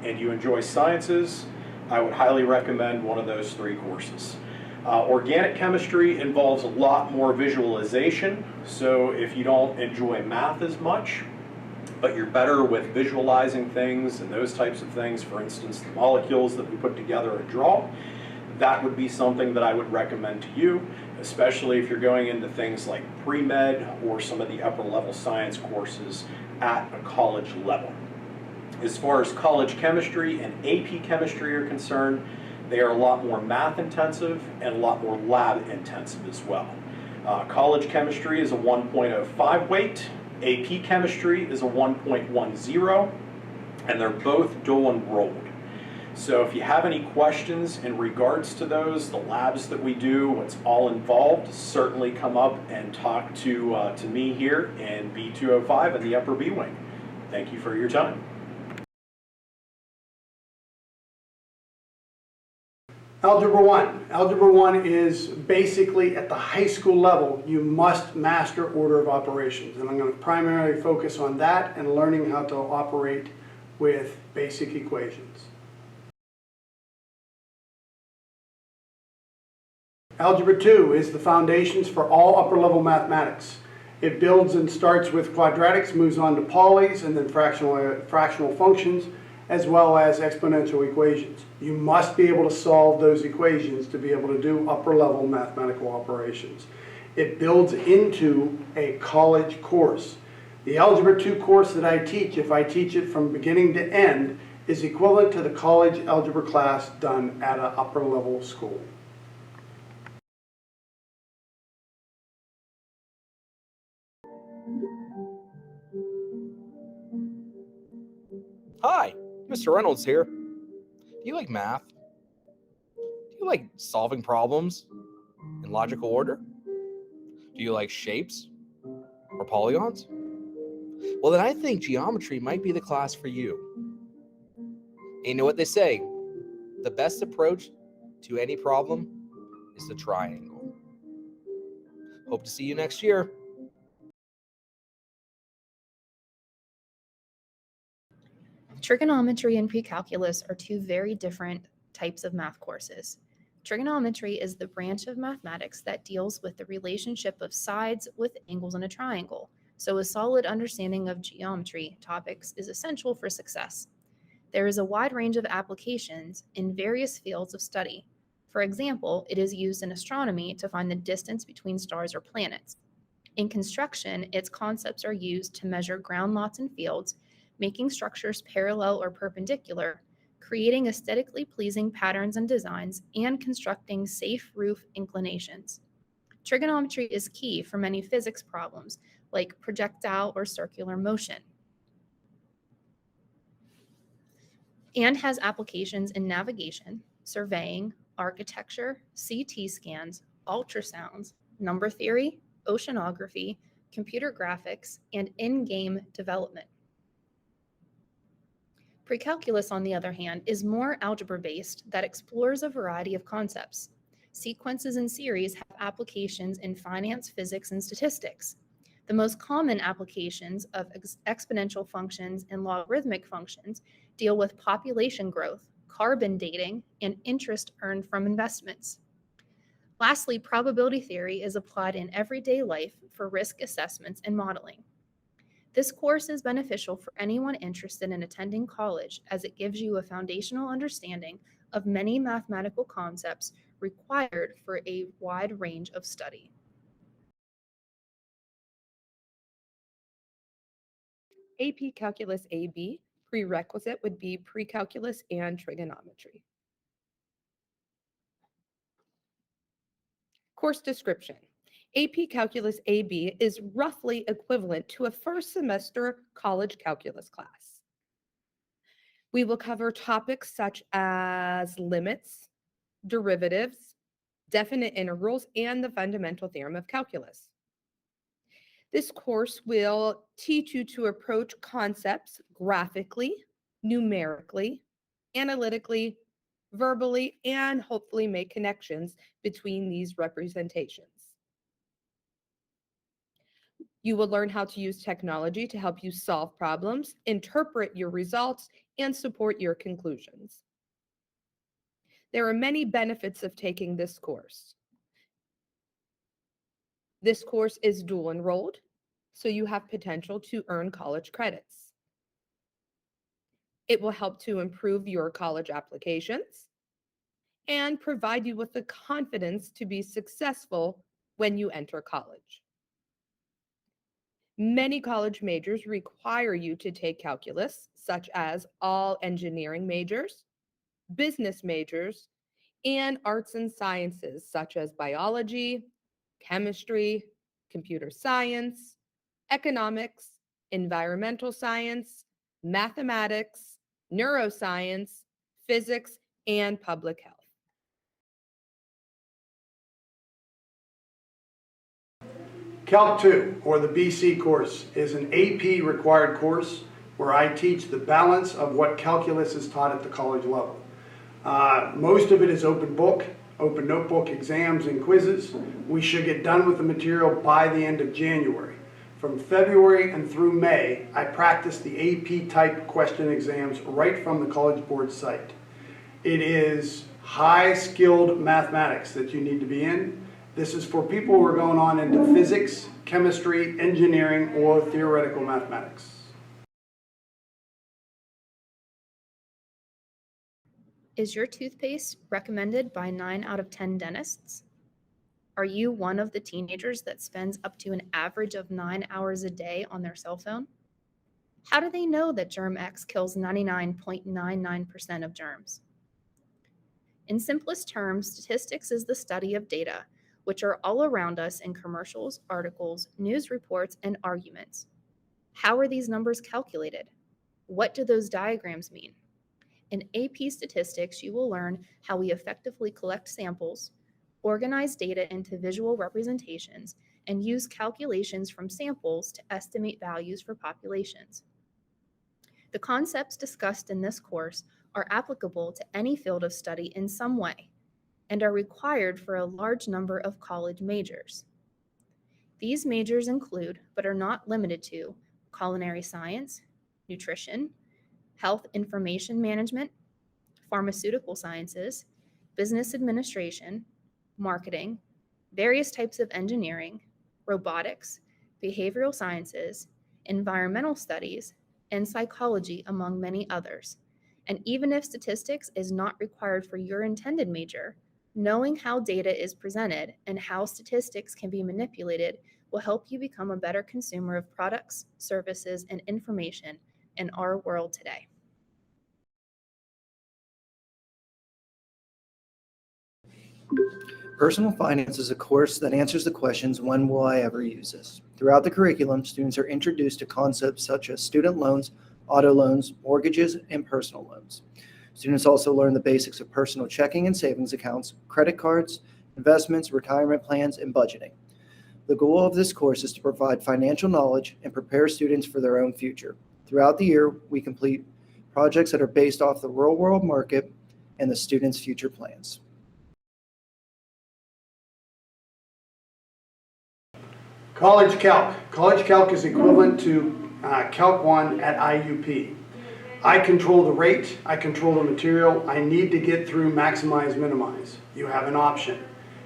and you enjoy sciences, I would highly recommend one of those 3 courses. Organic chemistry involves a lot more visualization, so if you don't enjoy math as much, but you're better with visualizing things and those types of things, for instance, the molecules that we put together and draw, that would be something that I would recommend to you, especially if you're going into things like pre-med or some of the upper level science courses at a college level. As far as college chemistry and AP chemistry are concerned, they are a lot more math intensive and a lot more lab intensive as well. College chemistry is a 1.05 weight, AP chemistry is a 1.10, and they're both dual enrolled. So if you have any questions in regards to those, the labs that we do, what's all involved, certainly come up and talk to me here in B205 in the upper B wing. Thank you for your time. Algebra I. Algebra I is basically at the high school level, you must master order of operations. And I'm going to primarily focus on that and learning how to operate with basic equations. Algebra II is the foundations for all upper level mathematics. It builds and starts with quadratics, moves on to polys, and then fractional functions, as well as exponential equations. You must be able to solve those equations to be able to do upper level mathematical operations. It builds into a college course. The Algebra II course that I teach, if I teach it from beginning to end, is equivalent to the college algebra class done at an upper level school. Hi, Mr. Reynolds here. Do you like math? Do you like solving problems in logical order? Do you like shapes or polygons? Well, then I think geometry might be the class for you. And you know what they say? The best approach to any problem is the triangle. Hope to see you next year. Trigonometry and precalculus are two very different types of math courses. Trigonometry is the branch of mathematics that deals with the relationship of sides with angles in a triangle, so a solid understanding of geometry topics is essential for success. There is a wide range of applications in various fields of study. For example, it is used in astronomy to find the distance between stars or planets. In construction, its concepts are used to measure ground lots and fields, making structures parallel or perpendicular, creating aesthetically pleasing patterns and designs, and constructing safe roof inclinations. Trigonometry is key for many physics problems, like projectile or circular motion, and has applications in navigation, surveying, architecture, CT scans, ultrasounds, number theory, oceanography, computer graphics, and in-game development. Precalculus, on the other hand, is more algebra-based that explores a variety of concepts. Sequences and series have applications in finance, physics, and statistics. The most common applications of exponential functions and logarithmic functions deal with population growth, carbon dating, and interest earned from investments. Lastly, probability theory is applied in everyday life for risk assessments and modeling. This course is beneficial for anyone interested in attending college, as it gives you a foundational understanding of many mathematical concepts required for a wide range of study. AP Calculus AB, prerequisite would be precalculus and trigonometry. Course description. AP Calculus AB is roughly equivalent to a first semester college calculus class. We will cover topics such as limits, derivatives, definite integrals, and the fundamental theorem of calculus. This course will teach you to approach concepts graphically, numerically, analytically, verbally, and hopefully make connections between these representations. You will learn how to use technology to help you solve problems, interpret your results, and support your conclusions. There are many benefits of taking this course. This course is dual enrolled, so you have potential to earn college credits. It will help to improve your college applications and provide you with the confidence to be successful when you enter college. Many college majors require you to take calculus, such as all engineering majors, business majors, and arts and sciences, such as biology, chemistry, computer science, economics, environmental science, mathematics, neuroscience, physics, and public health. Calc II, or the BC course, is an AP required course where I teach the balance of what calculus is taught at the college level. Most of it is open book, open notebook exams and quizzes. We should get done with the material by the end of January. From February and through May, I practice the AP type question exams right from the College Board site. It is high skilled mathematics that you need to be in. This is for people who are going on into physics, chemistry, engineering, or theoretical mathematics. Is your toothpaste recommended by 9 out of 10 dentists? Are you one of the teenagers that spends up to an average of 9 hours a day on their cell phone? How do they know that Germ X kills 99.99% of germs? In simplest terms, statistics is the study of data, which are all around us in commercials, articles, news reports, and arguments. How are these numbers calculated? What do those diagrams mean? In AP Statistics, you will learn how we effectively collect samples, organize data into visual representations, and use calculations from samples to estimate values for populations. The concepts discussed in this course are applicable to any field of study in some way and are required for a large number of college majors. These majors include, but are not limited to, culinary science, nutrition, health information management, pharmaceutical sciences, business administration, marketing, various types of engineering, robotics, behavioral sciences, environmental studies, and psychology, among many others. And even if statistics is not required for your intended major, knowing how data is presented and how statistics can be manipulated will help you become a better consumer of products, services, and information in our world today. Personal finance is a course that answers the questions, when will I ever use this? Throughout the curriculum, students are introduced to concepts such as student loans, auto loans, mortgages, and personal loans. Students also learn the basics of personal checking and savings accounts, credit cards, investments, retirement plans, and budgeting. The goal of this course is to provide financial knowledge and prepare students for their own future. Throughout the year, we complete projects that are based off the real world market and the students' future plans. College Calc. College Calc is equivalent to Calc 1 at IUP. I control the rate, I control the material, I need to get through maximize, minimize. You have an option.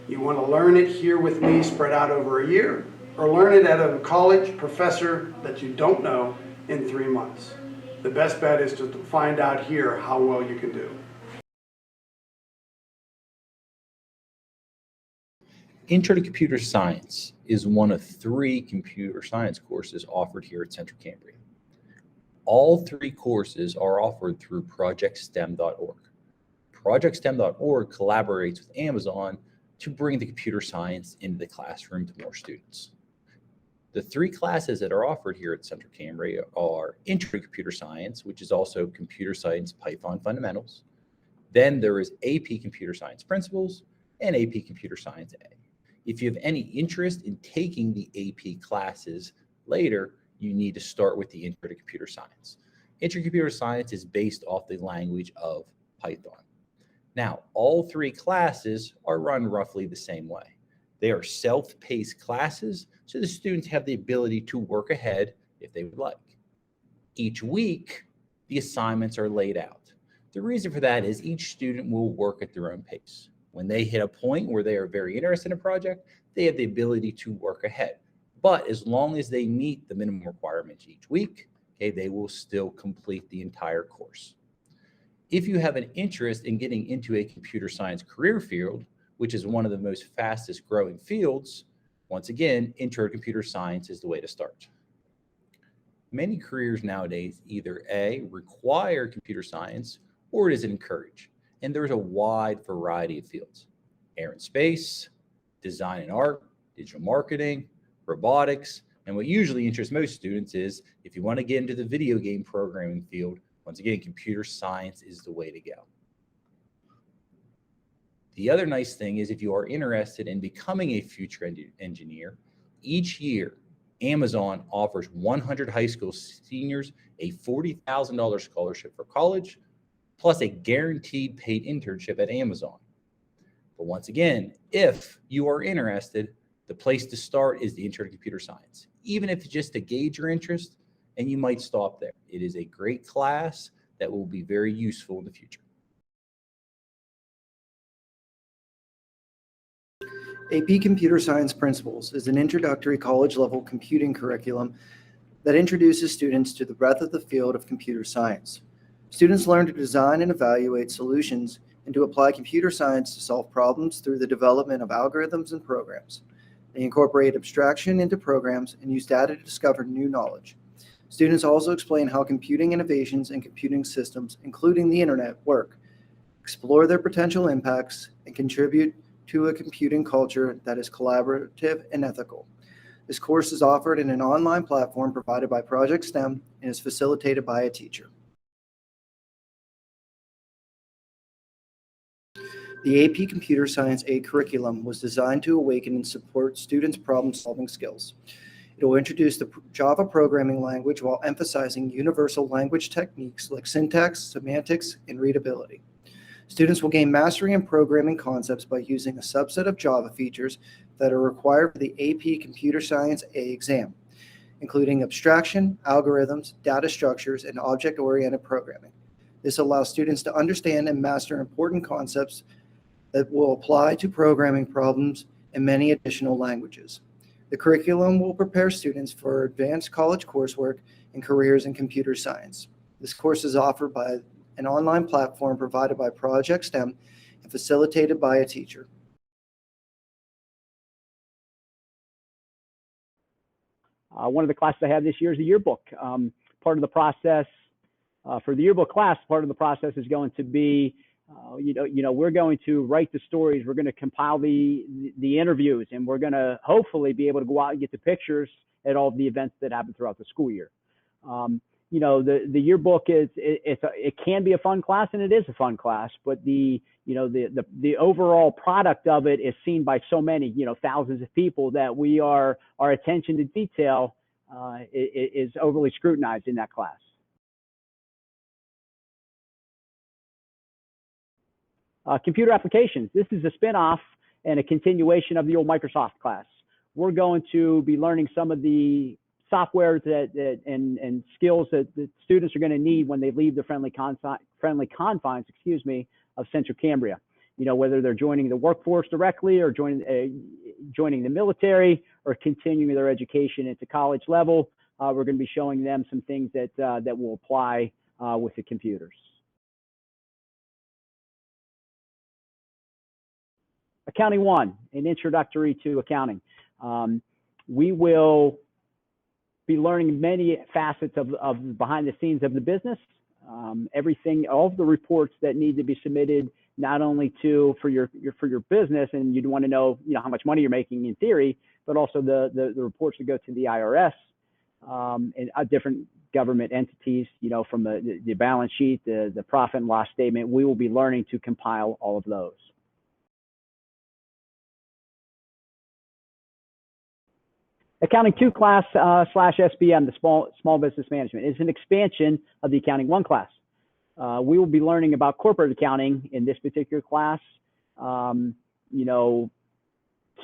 You want to learn it here with me spread out over a year, or learn it at a college professor that you don't know in 3 months. The best bet is to find out here how well you can do. Intro to Computer Science is one of 3 computer science courses offered here at Central Cambria. All 3 courses are offered through ProjectSTEM.org. ProjectSTEM.org collaborates with Amazon to bring the computer science into the classroom to more students. The 3 classes that are offered here at Central Cambria are Intro to Computer Science, which is also Computer Science Python Fundamentals. Then there is AP Computer Science Principles and AP Computer Science A. If you have any interest in taking the AP classes later, you need to start with the Intro to Computer Science. Intro to Computer Science is based off the language of Python. Now, all 3 classes are run roughly the same way. They are self-paced classes, so the students have the ability to work ahead if they would like. Each week, the assignments are laid out. The reason for that is each student will work at their own pace. When they hit a point where they are very interested in a project, they have the ability to work ahead. But as long as they meet the minimum requirements each week, okay, they will still complete the entire course. If you have an interest in getting into a computer science career field, which is one of the most fastest growing fields, once again, Intro to Computer Science is the way to start. Many careers nowadays either A, require computer science, or it is encouraged. And there's a wide variety of fields: air and space, design and art, digital marketing, robotics. And what usually interests most students is if you want to get into the video game programming field, once again, computer science is the way to go. The other nice thing is if you are interested in becoming a future engineer, each year, Amazon offers 100 high school seniors a $40,000 scholarship for college, plus a guaranteed paid internship at Amazon. But once again, if you are interested, the place to start is the Intro to Computer Science. Even if it's just to gauge your interest, and you might stop there. It is a great class that will be very useful in the future. AP Computer Science Principles is an introductory college-level computing curriculum that introduces students to the breadth of the field of computer science. Students learn to design and evaluate solutions and to apply computer science to solve problems through the development of algorithms and programs. They incorporate abstraction into programs and use data to discover new knowledge. Students also explain how computing innovations and computing systems, including the internet, work, explore their potential impacts, and contribute to a computing culture that is collaborative and ethical. This course is offered in an online platform provided by Project STEM and is facilitated by a teacher. The AP Computer Science A curriculum was designed to awaken and support students' problem-solving skills. It will introduce the Java programming language while emphasizing universal language techniques like syntax, semantics, and readability. Students will gain mastery in programming concepts by using a subset of Java features that are required for the AP Computer Science A exam, including abstraction, algorithms, data structures, and object-oriented programming. This allows students to understand and master important concepts that will apply to programming problems in many additional languages. The curriculum will prepare students for advanced college coursework and careers in computer science. This course is offered by an online platform provided by Project STEM and facilitated by a teacher. One of the classes I have this year is the yearbook. Part of the process for the yearbook class, part of the process is going to be, we're going to write the stories, we're going to compile the interviews, and we're going to hopefully be able to go out and get the pictures at all of the events that happen throughout the school year. The yearbook it can be a fun class, and it is a fun class, but the overall product of it is seen by so many, thousands of people that our attention to detail is overly scrutinized in that class. Computer applications. This is a spin-off and a continuation of the old Microsoft class. We're going to be learning some of the software and skills that the students are going to need when they leave the friendly confines, of Central Cambria. Whether they're joining the workforce directly or joining the military or continuing their education at the college level, we're going to be showing them some things that will apply with the computers. Accounting 1, an introductory to accounting. We will be learning many facets of behind the scenes of the business. Everything, all of the reports that need to be submitted, not only for your business, and you'd want to know, how much money you're making in theory, but also the reports that go to the IRS and different government entities, from the balance sheet, the profit and loss statement. We will be learning to compile all of those. Accounting 2 class / SBM, the small business management, is an expansion of the Accounting 1 class. We will be learning about corporate accounting in this particular class. So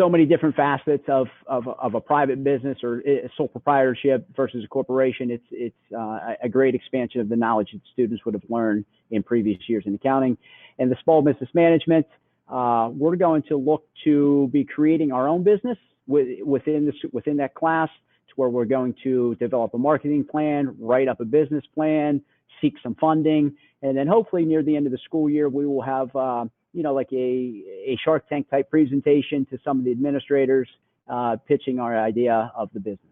many different facets of a private business or a sole proprietorship versus a corporation. It's a great expansion of the knowledge that students would have learned in previous years in accounting. And the small business management, we're going to look to be creating our own business within that class, to where we're going to develop a marketing plan, write up a business plan, seek some funding, and then hopefully near the end of the school year, we will have like a Shark Tank type presentation to some of the administrators pitching our idea of the business.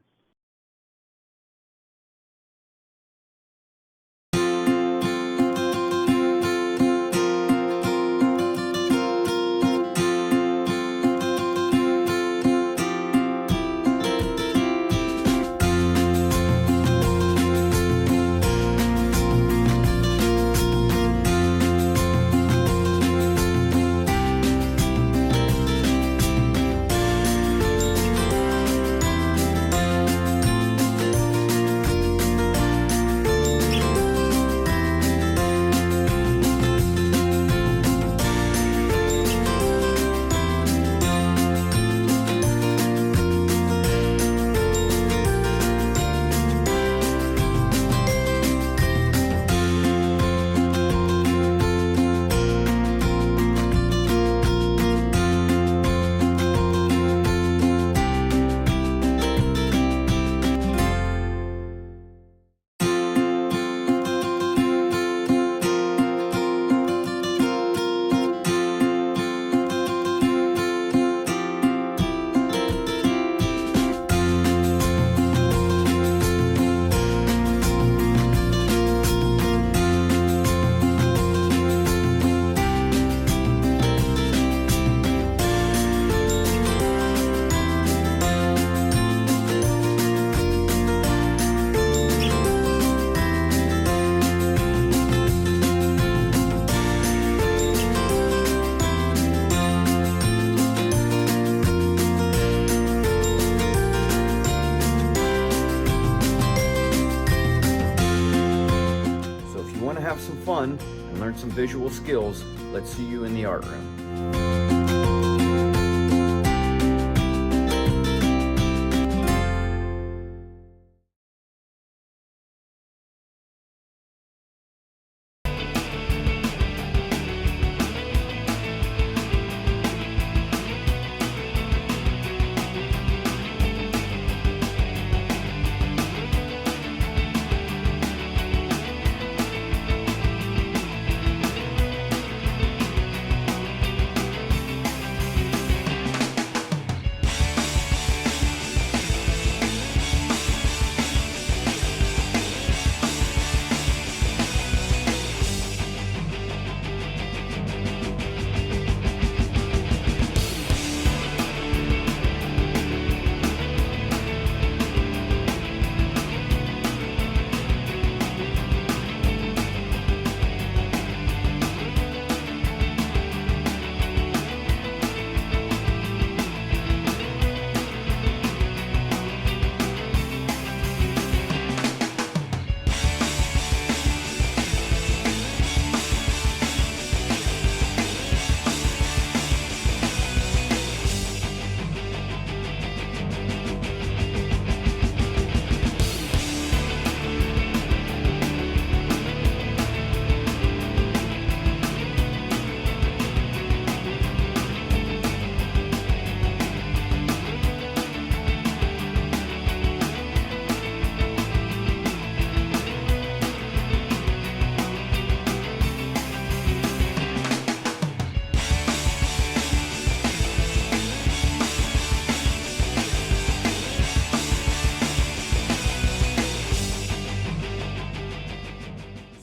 want to have some fun and learn some visual skills, let's see you in the art room.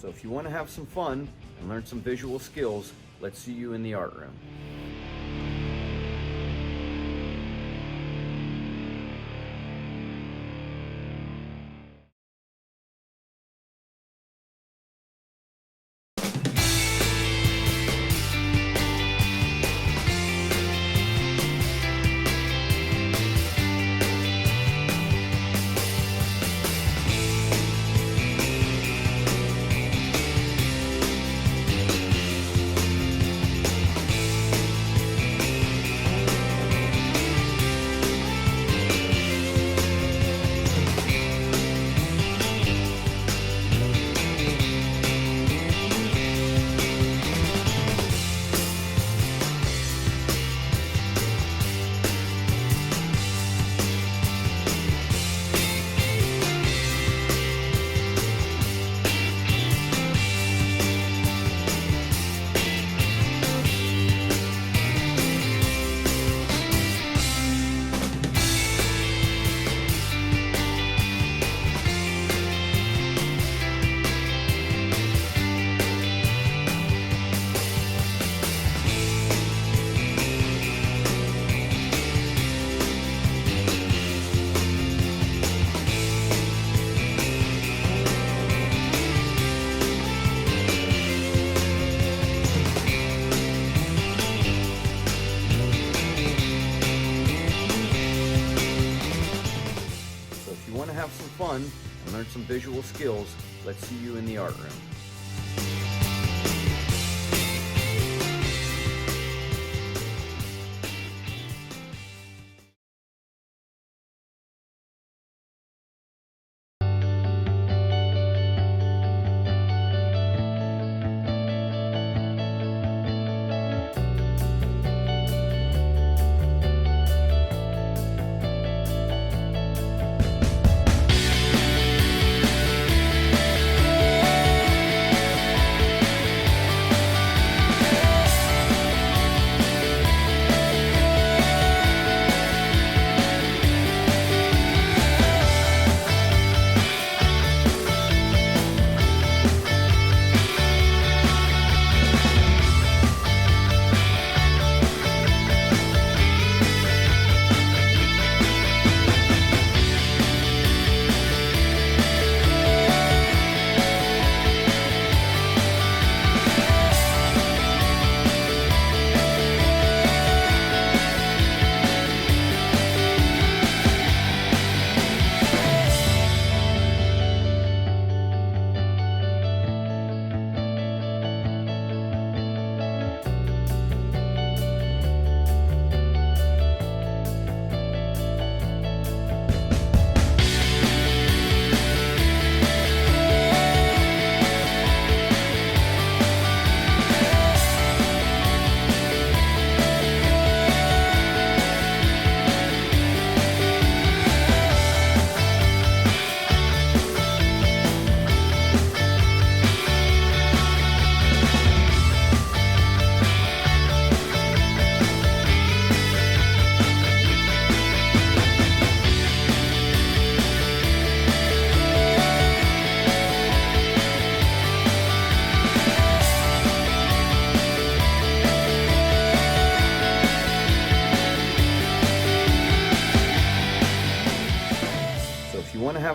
So if you want to have some fun and learn some visual skills, let's see you in the art room. Have some fun and learn some visual skills, let's see you in the art room.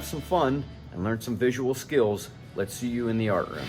have some fun and learn some visual skills, let's see you in the art room.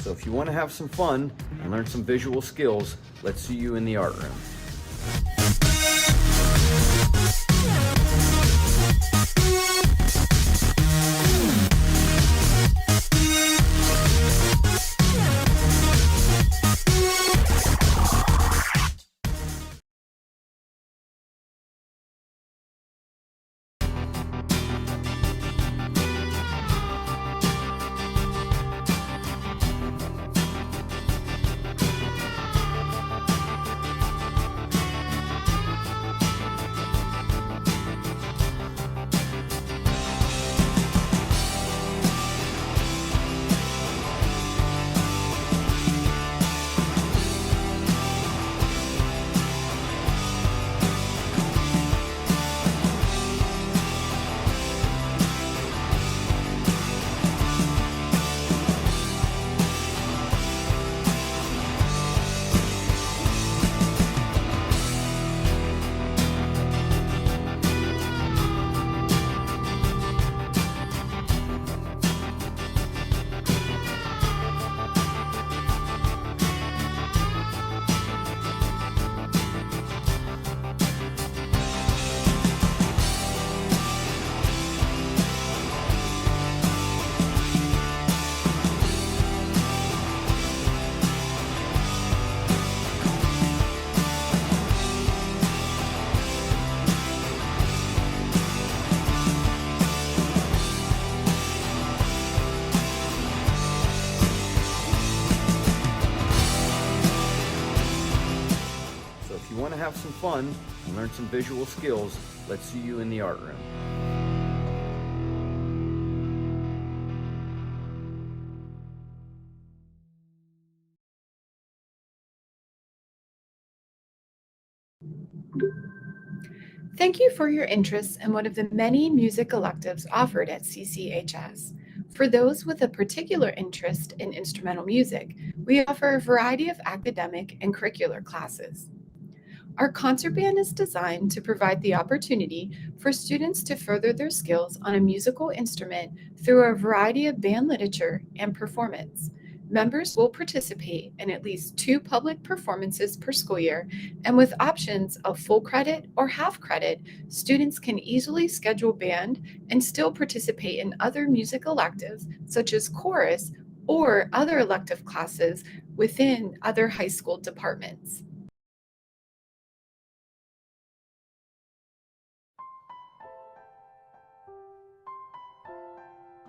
So if you want to have some fun and learn some visual skills, let's see you in the art room. Have some fun and learn some visual skills, let's see you in the art room. Thank you for your interest in one of the many music electives offered at CCHS. For those with a particular interest in instrumental music, we offer a variety of academic and curricular classes. Our concert band is designed to provide the opportunity for students to further their skills on a musical instrument through a variety of band literature and performance. Members will participate in at least 2 public performances per school year, and with options of full credit or half credit, students can easily schedule band and still participate in other music electives such as chorus or other elective classes within other high school departments.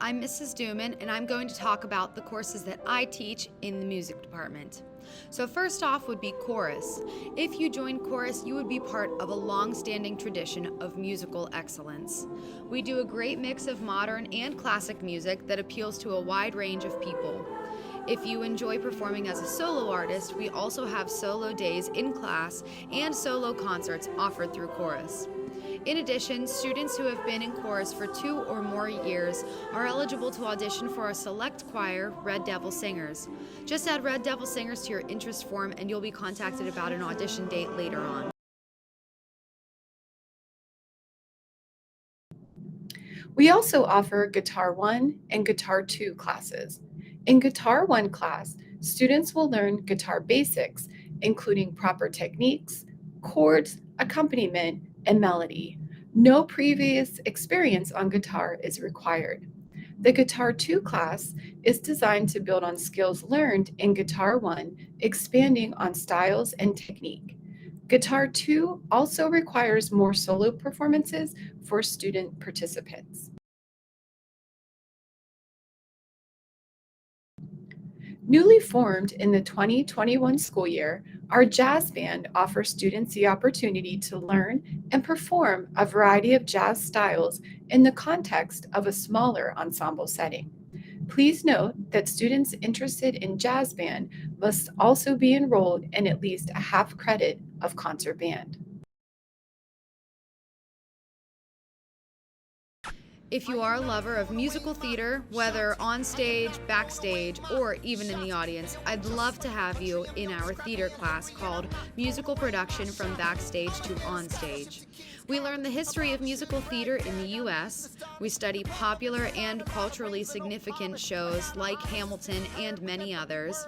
I'm Mrs. Dooman, and I'm going to talk about the courses that I teach in the music department. So first off would be chorus. If you join chorus, you would be part of a long-standing tradition of musical excellence. We do a great mix of modern and classic music that appeals to a wide range of people. If you enjoy performing as a solo artist, we also have solo days in class and solo concerts offered through chorus. In addition, students who have been in chorus for 2 or more years are eligible to audition for our select choir, Red Devil Singers. Just add Red Devil Singers to your interest form and you'll be contacted about an audition date later on. We also offer Guitar I and Guitar II classes. In Guitar I class, students will learn guitar basics, including proper techniques, chords, accompaniment, and melody. No previous experience on guitar is required. The Guitar II class is designed to build on skills learned in Guitar I, expanding on styles and technique. Guitar II also requires more solo performances for student participants. Newly formed in the 2021 school year, our jazz band offers students the opportunity to learn and perform a variety of jazz styles in the context of a smaller ensemble setting. Please note that students interested in jazz band must also be enrolled in at least a half credit of concert band. If you are a lover of musical theater, whether on stage, backstage, or even in the audience, I'd love to have you in our theater class called Musical Production from Backstage to Onstage. We learn the history of musical theater in the U.S., we study popular and culturally significant shows like Hamilton and many others,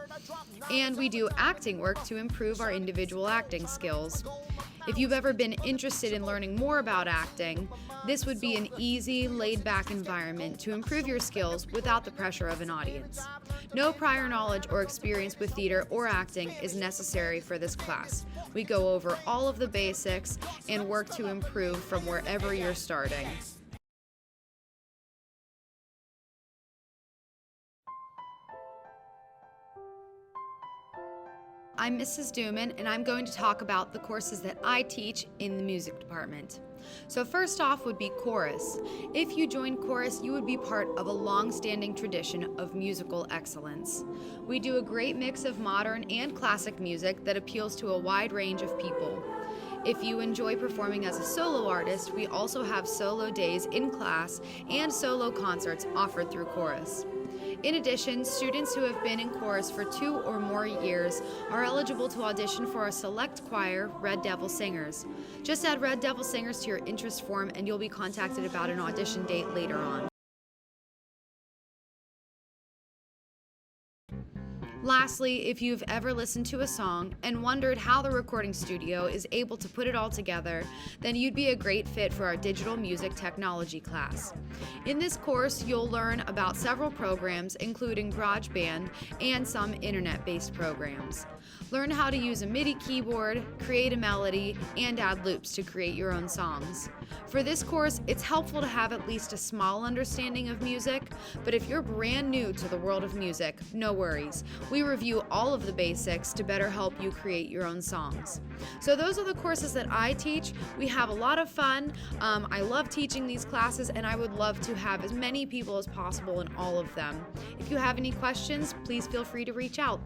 and we do acting work to improve our individual acting skills. If you've ever been interested in learning more about acting, this would be an easy, laid-back environment to improve your skills without the pressure of an audience. No prior knowledge or experience with theater or acting is necessary for this class. We go over all of the basics and work to improve from wherever you're starting. I'm Mrs. Duman, and I'm going to talk about the courses that I teach in the music department. So first off would be chorus. If you join chorus, you would be part of a long-standing tradition of musical excellence. We do a great mix of modern and classic music that appeals to a wide range of people. If you enjoy performing as a solo artist, we also have solo days in class and solo concerts offered through chorus. In addition, students who have been in chorus for 2 or more years are eligible to audition for our select choir, Red Devil Singers. Just add Red Devil Singers to your interest form and you'll be contacted about an audition date later on. Lastly, if you've ever listened to a song and wondered how the recording studio is able to put it all together, then you'd be a great fit for our digital music technology class. In this course, you'll learn about several programs, including GarageBand and some internet-based programs. Learn how to use a MIDI keyboard, create a melody, and add loops to create your own songs. For this course, it's helpful to have at least a small understanding of music, but if you're brand new to the world of music, no worries. We review all of the basics to better help you create your own songs. So those are the courses that I teach. We have a lot of fun. I love teaching these classes, and I would love to have as many people as possible in all of them. If you have any questions, please feel free to reach out.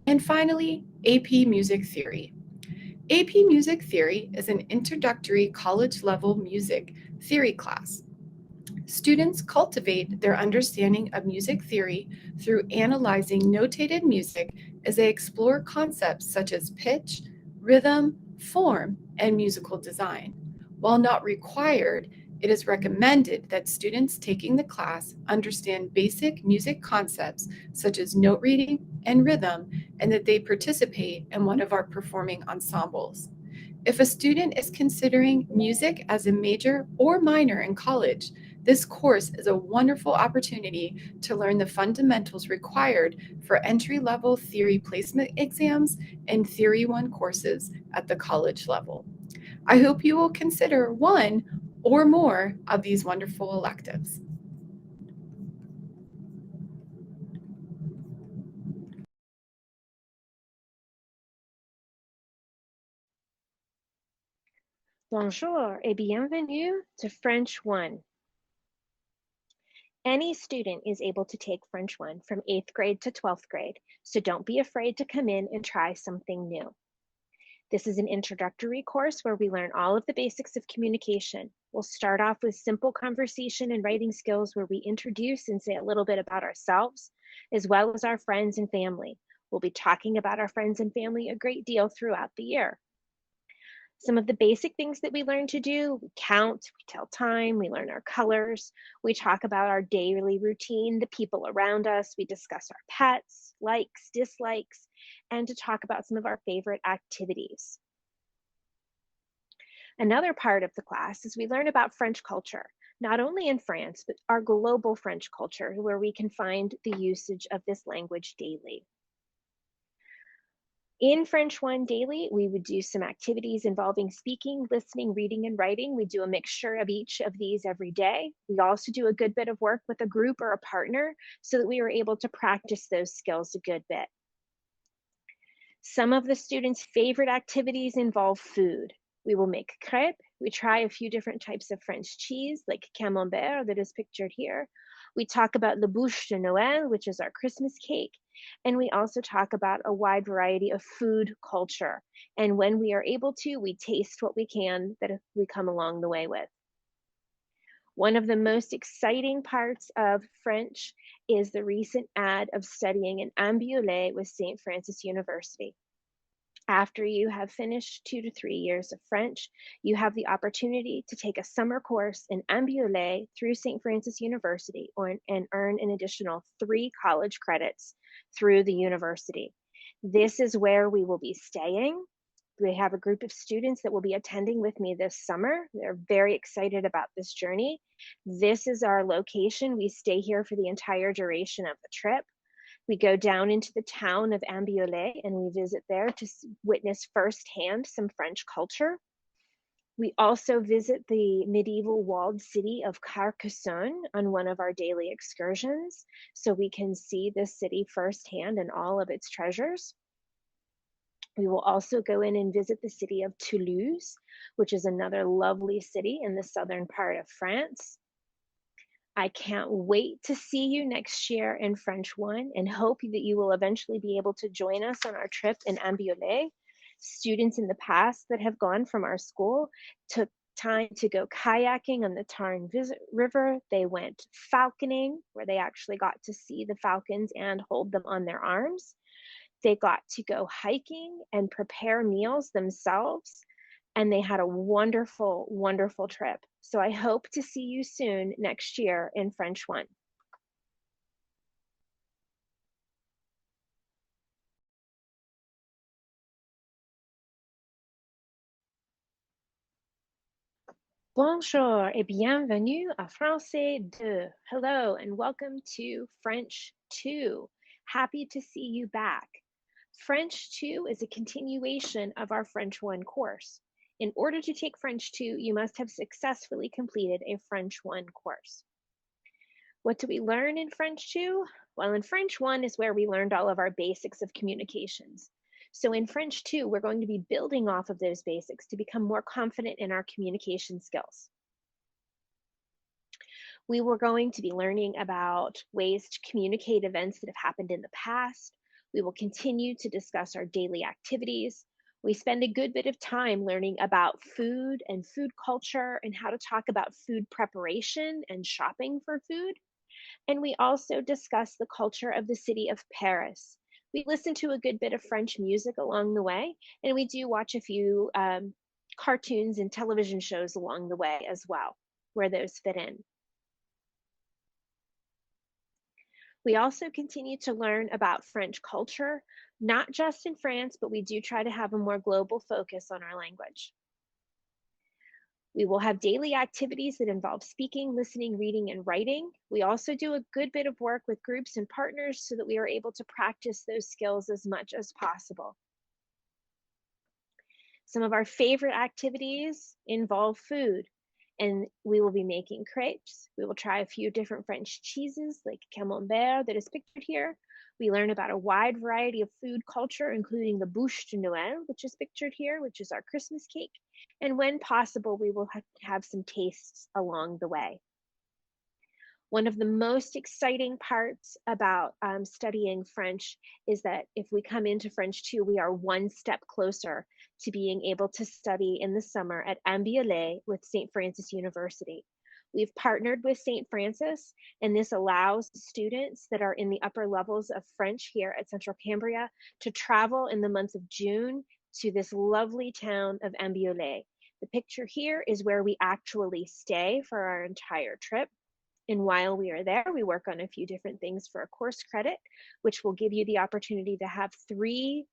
And finally, AP Music Theory. AP Music Theory is an introductory college-level music theory class. Students cultivate their understanding of music theory through analyzing notated music as they explore concepts such as pitch, rhythm, form, and musical design. While not required, it is recommended that students taking the class understand basic music concepts such as note reading and rhythm, and that they participate in one of our performing ensembles. If a student is considering music as a major or minor in college, this course is a wonderful opportunity to learn the fundamentals required for entry-level theory placement exams and Theory 1 courses at the college level. I hope you will consider one or more of these wonderful electives. Bonjour et bienvenue to French 1. Any student is able to take French 1 from 8th grade to 12th grade, so don't be afraid to come in and try something new. This is an introductory course where we learn all of the basics of communication. We'll start off with simple conversation and writing skills where we introduce and say a little bit about ourselves, as well as our friends and family. We'll be talking about our friends and family a great deal throughout the year. Some of the basic things that we learn to do: we count, we tell time, we learn our colors, we talk about our daily routine, the people around us, we discuss our pets, likes, dislikes, and to talk about some of our favorite activities. Another part of the class is we learn about French culture, not only in France, but our global French culture, where we can find the usage of this language daily. In French 1 daily, we would do some activities involving speaking, listening, reading, and writing. We do a mixture of each of these every day. We also do a good bit of work with a group or a partner so that we are able to practice those skills a good bit. Some of the students' favorite activities involve food. We will make crêpes. We try a few different types of French cheese, like Camembert that is pictured here. We talk about le bûche de Noël, which is our Christmas cake. And we also talk about a wide variety of food culture. And when we are able to, we taste what we can that we come along the way with. One of the most exciting parts of French is the recent ad of studying in Ambiolay with St. Francis University. After you have finished 2 to 3 years of French, you have the opportunity to take a summer course in Ambiolay through St. Francis University and earn an additional 3 college credits through the university. This is where we will be staying. We have a group of students that will be attending with me this summer. They're very excited about this journey. This is our location. We stay here for the entire duration of the trip. We go down into the town of Ambiolay and we visit there to witness firsthand some French culture. We also visit the medieval walled city of Carcassonne on one of our daily excursions, so we can see this city firsthand and all of its treasures. We will also go in and visit the city of Toulouse, which is another lovely city in the southern part of France. I can't wait to see you next year in French 1 and hope that you will eventually be able to join us on our trip in Ambiolay. Students in the past that have gone from our school took time to go kayaking on the Tarn River. They went falconing, where they actually got to see the falcons and hold them on their arms. They got to go hiking and prepare meals themselves. And they had a wonderful, wonderful trip. So I hope to see you soon next year in French 1. Bonjour et bienvenue à Français 2. Hello and welcome to French 2. Happy to see you back. French 2 is a continuation of our French 1 course. In order to take French 2, you must have successfully completed a French 1 course. What do we learn in French 2? Well, in French 1 is where we learned all of our basics of communications. So in French 2, we're going to be building off of those basics to become more confident in our communication skills. We were going to be learning about ways to communicate events that have happened in the past. We will continue to discuss our daily activities. We spend a good bit of time learning about food and food culture and how to talk about food preparation and shopping for food. And we also discuss the culture of the city of Paris. We listen to a good bit of French music along the way, and we do watch a few cartoons and television shows along the way as well, where those fit in. We also continue to learn about French culture, not just in France, but we do try to have a more global focus on our language. We will have daily activities that involve speaking, listening, reading, and writing. We also do a good bit of work with groups and partners so that we are able to practice those skills as much as possible. Some of our favorite activities involve food, and we will be making crepes. We will try a few different French cheeses like Camembert that is pictured here. We learn about a wide variety of food culture, including the bûche de Noël, which is pictured here, which is our Christmas cake. And when possible, we will have some tastes along the way. One of the most exciting parts about studying French is that if we come into French 2, we are one step closer to being able to study in the summer at Ambiolay with St. Francis University. We've partnered with St. Francis, and this allows students that are in the upper levels of French here at Central Cambria to travel in the month of June to this lovely town of Ambiolay. The picture here is where we actually stay for our entire trip. And while we are there, we work on a few different things for a course credit, which will give you the opportunity to have 3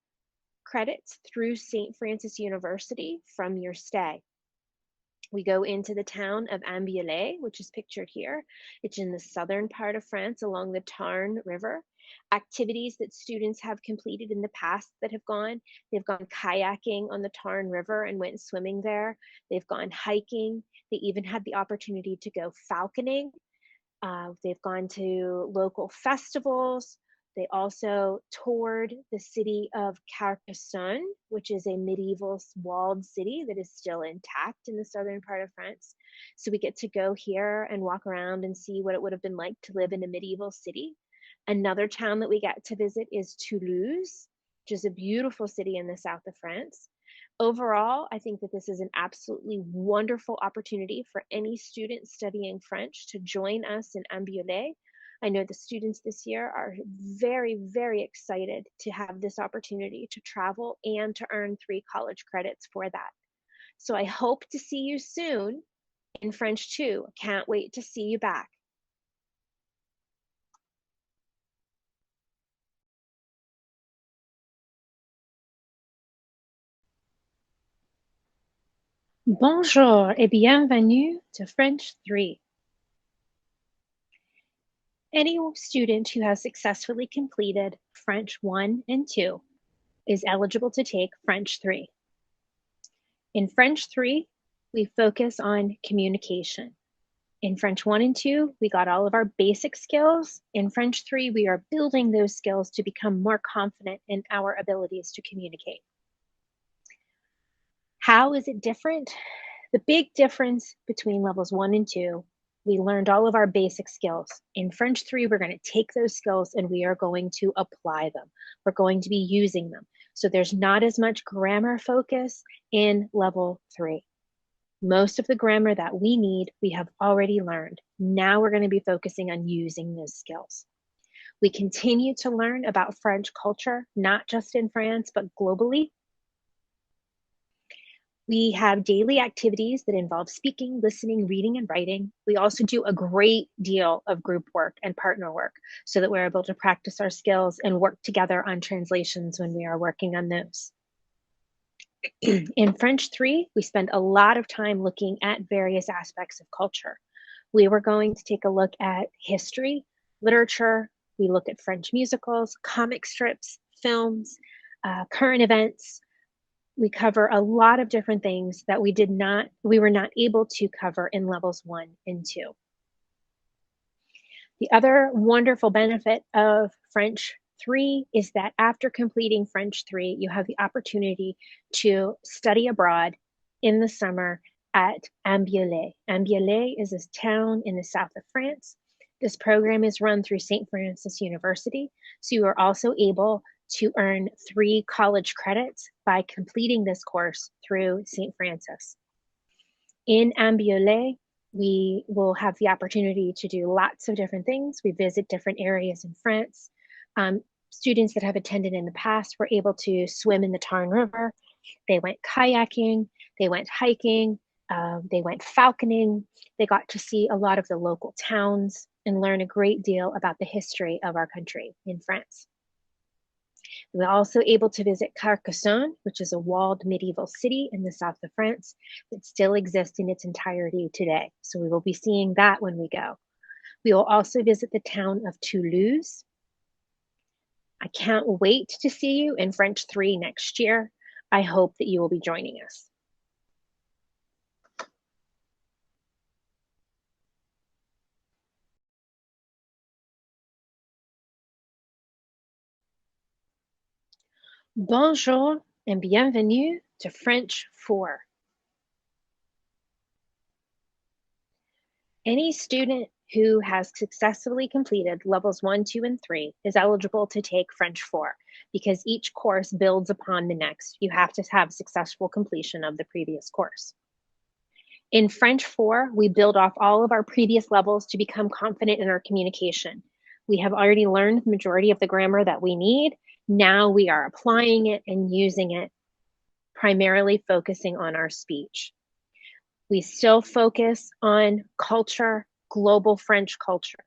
credits through St. Francis University from your stay. We go into the town of Ambiolay, which is pictured here. It's in the southern part of France along the Tarn River. Activities that students have completed in the past that have gone, they've gone kayaking on the Tarn River and went swimming there. They've gone hiking. They even had the opportunity to go falconing. They've gone to local festivals. They also toured the city of Carcassonne, which is a medieval walled city that is still intact in the southern part of France. So we get to go here and walk around and see what it would have been like to live in a medieval city. Another town that we get to visit is Toulouse, which is a beautiful city in the south of France. Overall, I think that this is an absolutely wonderful opportunity for any student studying French to join us in Ambiolay. I know the students this year are very, very excited to have this opportunity to travel and to earn 3 college credits for that. So I hope to see you soon in French 2. Can't wait to see you back. Bonjour et bienvenue to French 3. Any student who has successfully completed French 1 and 2 is eligible to take French 3. In French 3, we focus on communication. In French 1 and 2, we got all of our basic skills. In French 3, we are building those skills to become more confident in our abilities to communicate. How is it different? The big difference between levels 1 and 2, we learned all of our basic skills. In French 3, we're going to take those skills and we are going to apply them. We're going to be using them. So there's not as much grammar focus in level 3. Most of the grammar that we need, we have already learned. Now we're going to be focusing on using those skills. We continue to learn about French culture, not just in France, but globally. We have daily activities that involve speaking, listening, reading, and writing. We also do a great deal of group work and partner work so that we're able to practice our skills and work together on translations when we are working on those. In French 3, we spend a lot of time looking at various aspects of culture. We were going to take a look at history, literature. We look at French musicals, comic strips, films, current events. We cover a lot of different things that we were not able to cover in levels 1 and 2. The other wonderful benefit of French 3 is that after completing French 3, you have the opportunity to study abroad in the summer at Ambiolay. Ambiolay is a town in the south of France. This program is run through St. Francis University, so you are also able to earn 3 college credits by completing this course through St. Francis. In Ambiolay, we will have the opportunity to do lots of different things. We visit different areas in France. Students that have attended in the past were able to swim in the Tarn River. They went kayaking, they went hiking, they went falconing. They got to see a lot of the local towns and learn a great deal about the history of our country in France. We were also able to visit Carcassonne, which is a walled medieval city in the south of France that still exists in its entirety today. So we will be seeing that when we go. We will also visit the town of Toulouse. I can't wait to see you in French 3 next year. I hope that you will be joining us. Bonjour and bienvenue to French 4. Any student who has successfully completed levels 1, 2, and 3 is eligible to take French 4 because each course builds upon the next. You have to have successful completion of the previous course. In French 4, we build off all of our previous levels to become confident in our communication. We have already learned the majority of the grammar that we need. Now we are applying it and using it, primarily focusing on our speech. We still focus on culture, global French culture.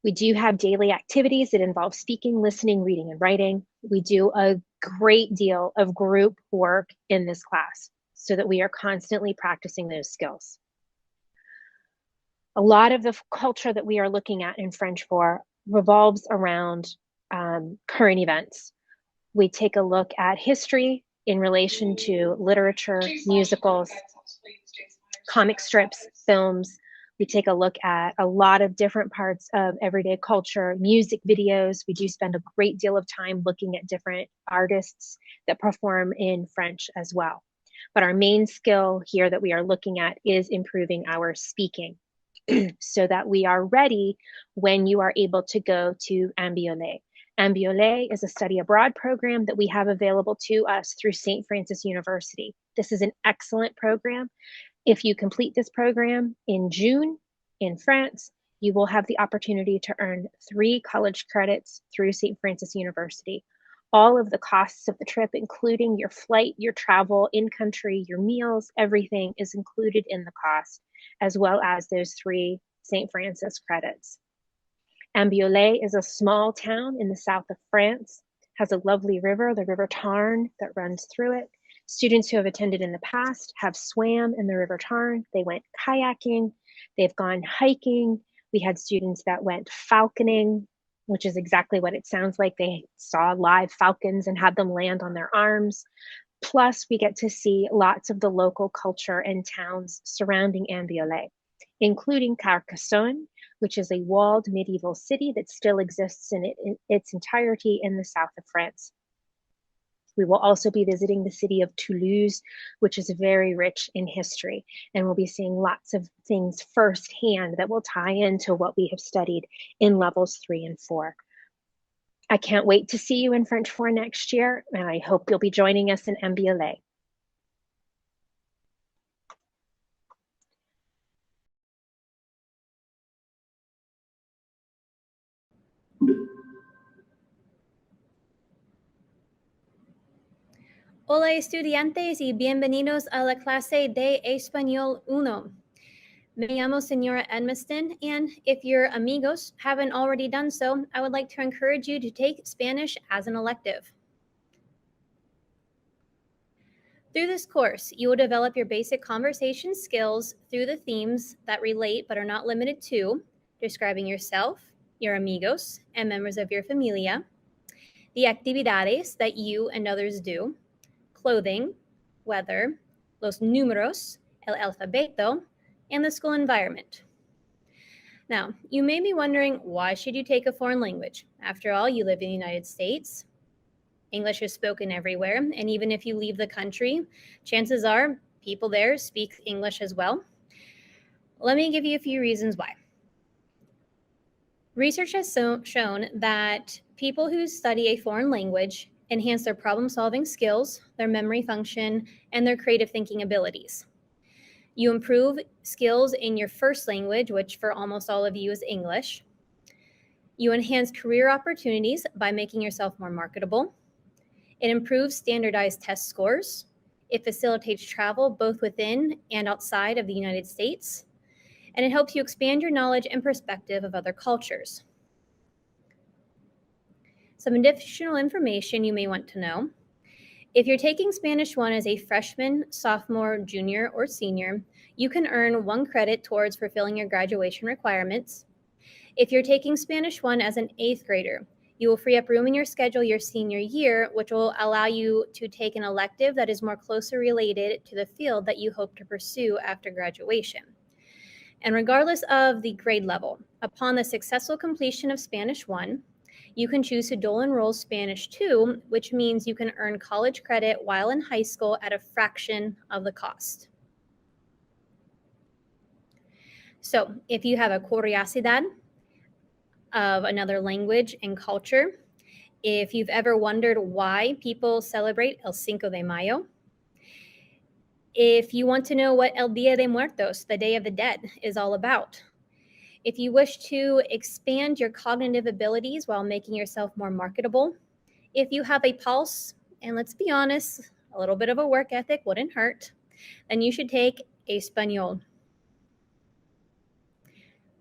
We do have daily activities that involve speaking, listening, reading, and writing. We do a great deal of group work in this class so that we are constantly practicing those skills. A lot of the culture that we are looking at in French 4 revolves around current events. We take a look at history in relation to literature, musicals, comic strips, films. We take a look at a lot of different parts of everyday culture, music videos. We do spend a great deal of time looking at different artists that perform in French as well. But our main skill here that we are looking at is improving our speaking so that we are ready when you are able to go to Ambiolet. Ambiolet is a study abroad program that we have available to us through St. Francis University. This is an excellent program. If you complete this program in June in France, you will have the opportunity to earn 3 college credits through St. Francis University. All of the costs of the trip, including your flight, your travel, in-country, your meals, everything is included in the cost, as well as those 3 St. Francis credits. Ambiolet is a small town in the south of France, has a lovely river, the River Tarn, that runs through it. Students who have attended in the past have swam in the River Tarn. They went kayaking. They've gone hiking. We had students that went falconing, which is exactly what it sounds like. They saw live falcons and had them land on their arms. Plus, we get to see lots of the local culture and towns surrounding Ambiolet, including Carcassonne, which is a walled medieval city that still exists in its entirety in the south of France. We will also be visiting the city of Toulouse, which is very rich in history, and we'll be seeing lots of things firsthand that will tie into what we have studied in levels 3 and 4. I can't wait to see you in French 4 next year, and I hope you'll be joining us in Ambiolet. Hola estudiantes y bienvenidos a la clase de Español 1. Me llamo Señora Edmiston, and if your amigos haven't already done so, I would like to encourage you to take Spanish as an elective. Through this course, you will develop your basic conversation skills through the themes that relate but are not limited to describing yourself, your amigos, and members of your familia, the actividades that you and others do, clothing, weather, los números, el alfabeto, and the school environment. Now, you may be wondering, why should you take a foreign language? After all, you live in the United States. English is spoken everywhere, and even if you leave the country, chances are people there speak English as well. Let me give you a few reasons why. Research has shown that people who study a foreign language enhance their problem-solving skills, their memory function, and their creative thinking abilities. You improve skills in your first language, which for almost all of you is English. You enhance career opportunities by making yourself more marketable. It improves standardized test scores. It facilitates travel both within and outside of the United States. And it helps you expand your knowledge and perspective of other cultures. Some additional information you may want to know. If you're taking Spanish 1 as a freshman, sophomore, junior, or senior, you can earn 1 credit towards fulfilling your graduation requirements. If you're taking Spanish 1 as an 8th grader, you will free up room in your schedule your senior year, which will allow you to take an elective that is more closely related to the field that you hope to pursue after graduation. And regardless of the grade level, upon the successful completion of Spanish 1, You can choose to dual enroll Spanish II, which means you can earn college credit while in high school at a fraction of the cost. So if you have a curiosidad of another language and culture, if you've ever wondered why people celebrate El Cinco de Mayo, if you want to know what El Día de Muertos, the Day of the Dead, is all about, if you wish to expand your cognitive abilities while making yourself more marketable, if you have a pulse, and let's be honest, a little bit of a work ethic wouldn't hurt, then you should take Español.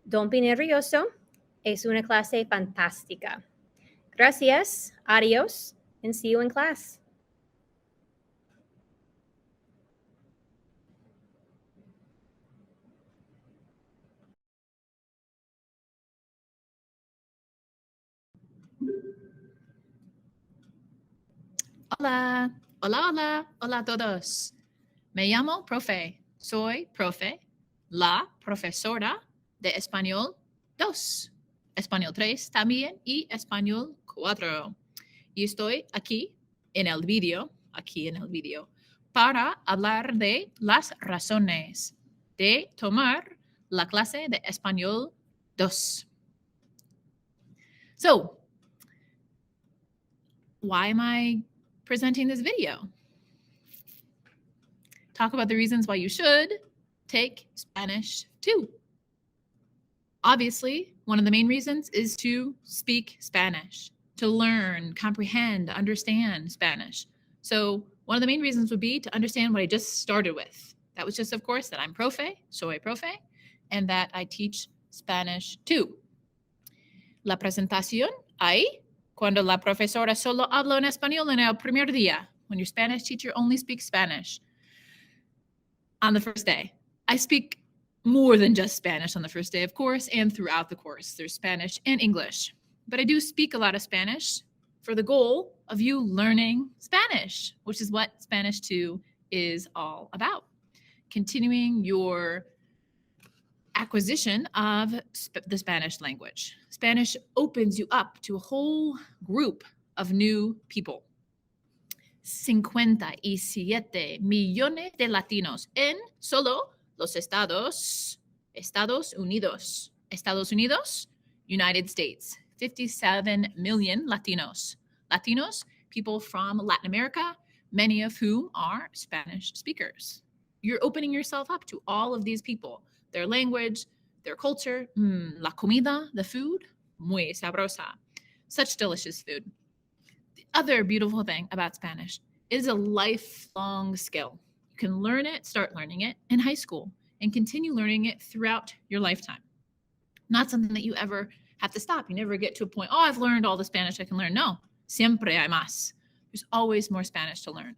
Don't be nervioso. Es una clase fantástica. Gracias, adios, and see you in class. Hola, hola, hola, hola a todos. Me llamo Profe. Soy profe, la profesora de Español 2, Español 3 también y Español 4. Y estoy aquí en el vídeo, para hablar de las razones de tomar la clase de Español 2. So, why am I presenting this video? Talk about the reasons why you should take Spanish 2. Obviously, one of the main reasons is to speak Spanish, to learn, comprehend, understand Spanish. So one of the main reasons would be to understand what I just started with. That was just, of course, that I'm profe, soy profe, and that I teach Spanish 2. La presentación ahí, cuando la profesora solo habla en español en el primer día, when your Spanish teacher only speaks Spanish on the first day. I speak more than just Spanish on the first day, of course, and throughout the course. There's Spanish and English. But I do speak a lot of Spanish for the goal of you learning Spanish, which is what Spanish 2 is all about. Continuing your acquisition of the Spanish language. Spanish opens you up to a whole group of new people. 57 millones de latinos en solo los Estados Unidos. Estados Unidos, United States. 57 million Latinos. Latinos, people from Latin America, many of whom are Spanish speakers. You're opening yourself up to all of these people, their language, their culture, la comida, the food, muy sabrosa. Such delicious food. The other beautiful thing about Spanish is a lifelong skill. You can learn it, start learning it in high school, and continue learning it throughout your lifetime. Not something that you ever have to stop. You never get to a point, oh, I've learned all the Spanish I can learn. No, siempre hay más. There's always more Spanish to learn.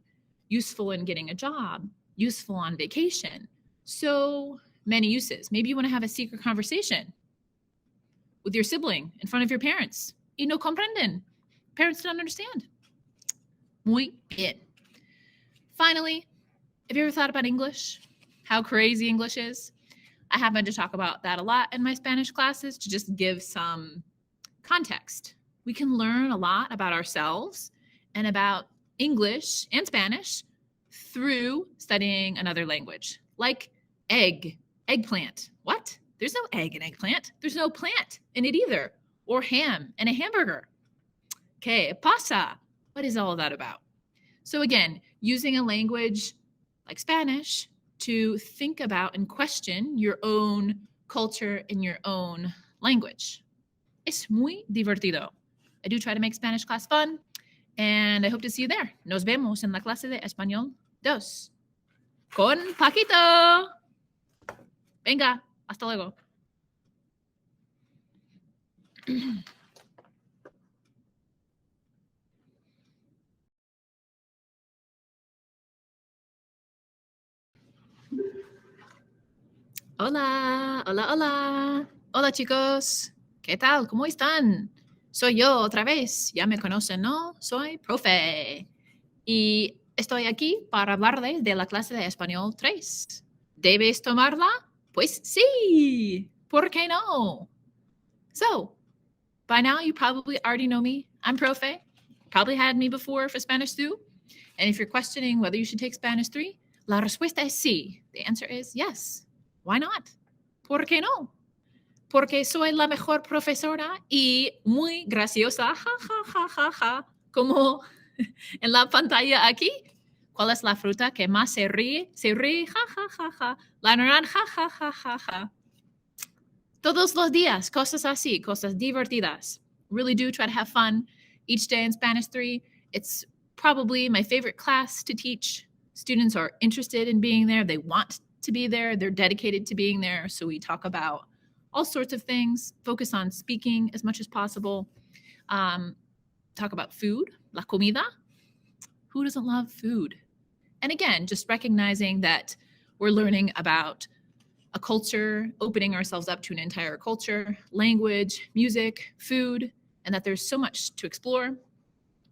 Useful in getting a job, useful on vacation. So many uses. Maybe you want to have a secret conversation with your sibling in front of your parents. Y no comprenden. Parents don't understand. Muy bien. Finally, have you ever thought about English? How crazy English is? I happen to talk about that a lot in my Spanish classes to just give some context. We can learn a lot about ourselves and about English and Spanish through studying another language, like eggplant. What? There's no egg in eggplant. There's no plant in it either. Or ham in a hamburger. ¿Qué pasa? What is all of that about? So again, using a language like Spanish to think about and question your own culture and your own language. Es muy divertido. I do try to make Spanish class fun, and I hope to see you there. Nos vemos en la clase de Español 2. Con Paquito. Venga, hasta luego. Hola, hola, hola. Hola chicos. ¿Qué tal? ¿Cómo están? Soy yo otra vez. Ya me conocen, ¿no? Soy profe. Y estoy aquí para hablarles de la clase de Español 3. ¿Debes tomarla? Pues sí. ¿Por qué no? So, By now, you probably already know me. I'm profe. Probably had me before for Spanish 2. And if you're questioning whether you should take Spanish 3, la respuesta es sí. The answer is yes. Why not? ¿Por qué no? Porque soy la mejor profesora y muy graciosa, ja, ja, ja, ja, ja, como en la pantalla aquí. ¿Cuál es la fruta que más se ríe? Se ríe, ja, ja, ja, ja. La naranja, ja, ja, ja, ja. Todos los días, cosas así, cosas divertidas. Really do try to have fun each day in Spanish 3. It's probably my favorite class to teach. Students are interested in being there. They want to be there. They're dedicated to being there. So we talk about all sorts of things, focus on speaking as much as possible. Talk about food, la comida. Who doesn't love food? And again, just recognizing that we're learning about a culture, opening ourselves up to an entire culture, language, music, food, and that there's so much to explore.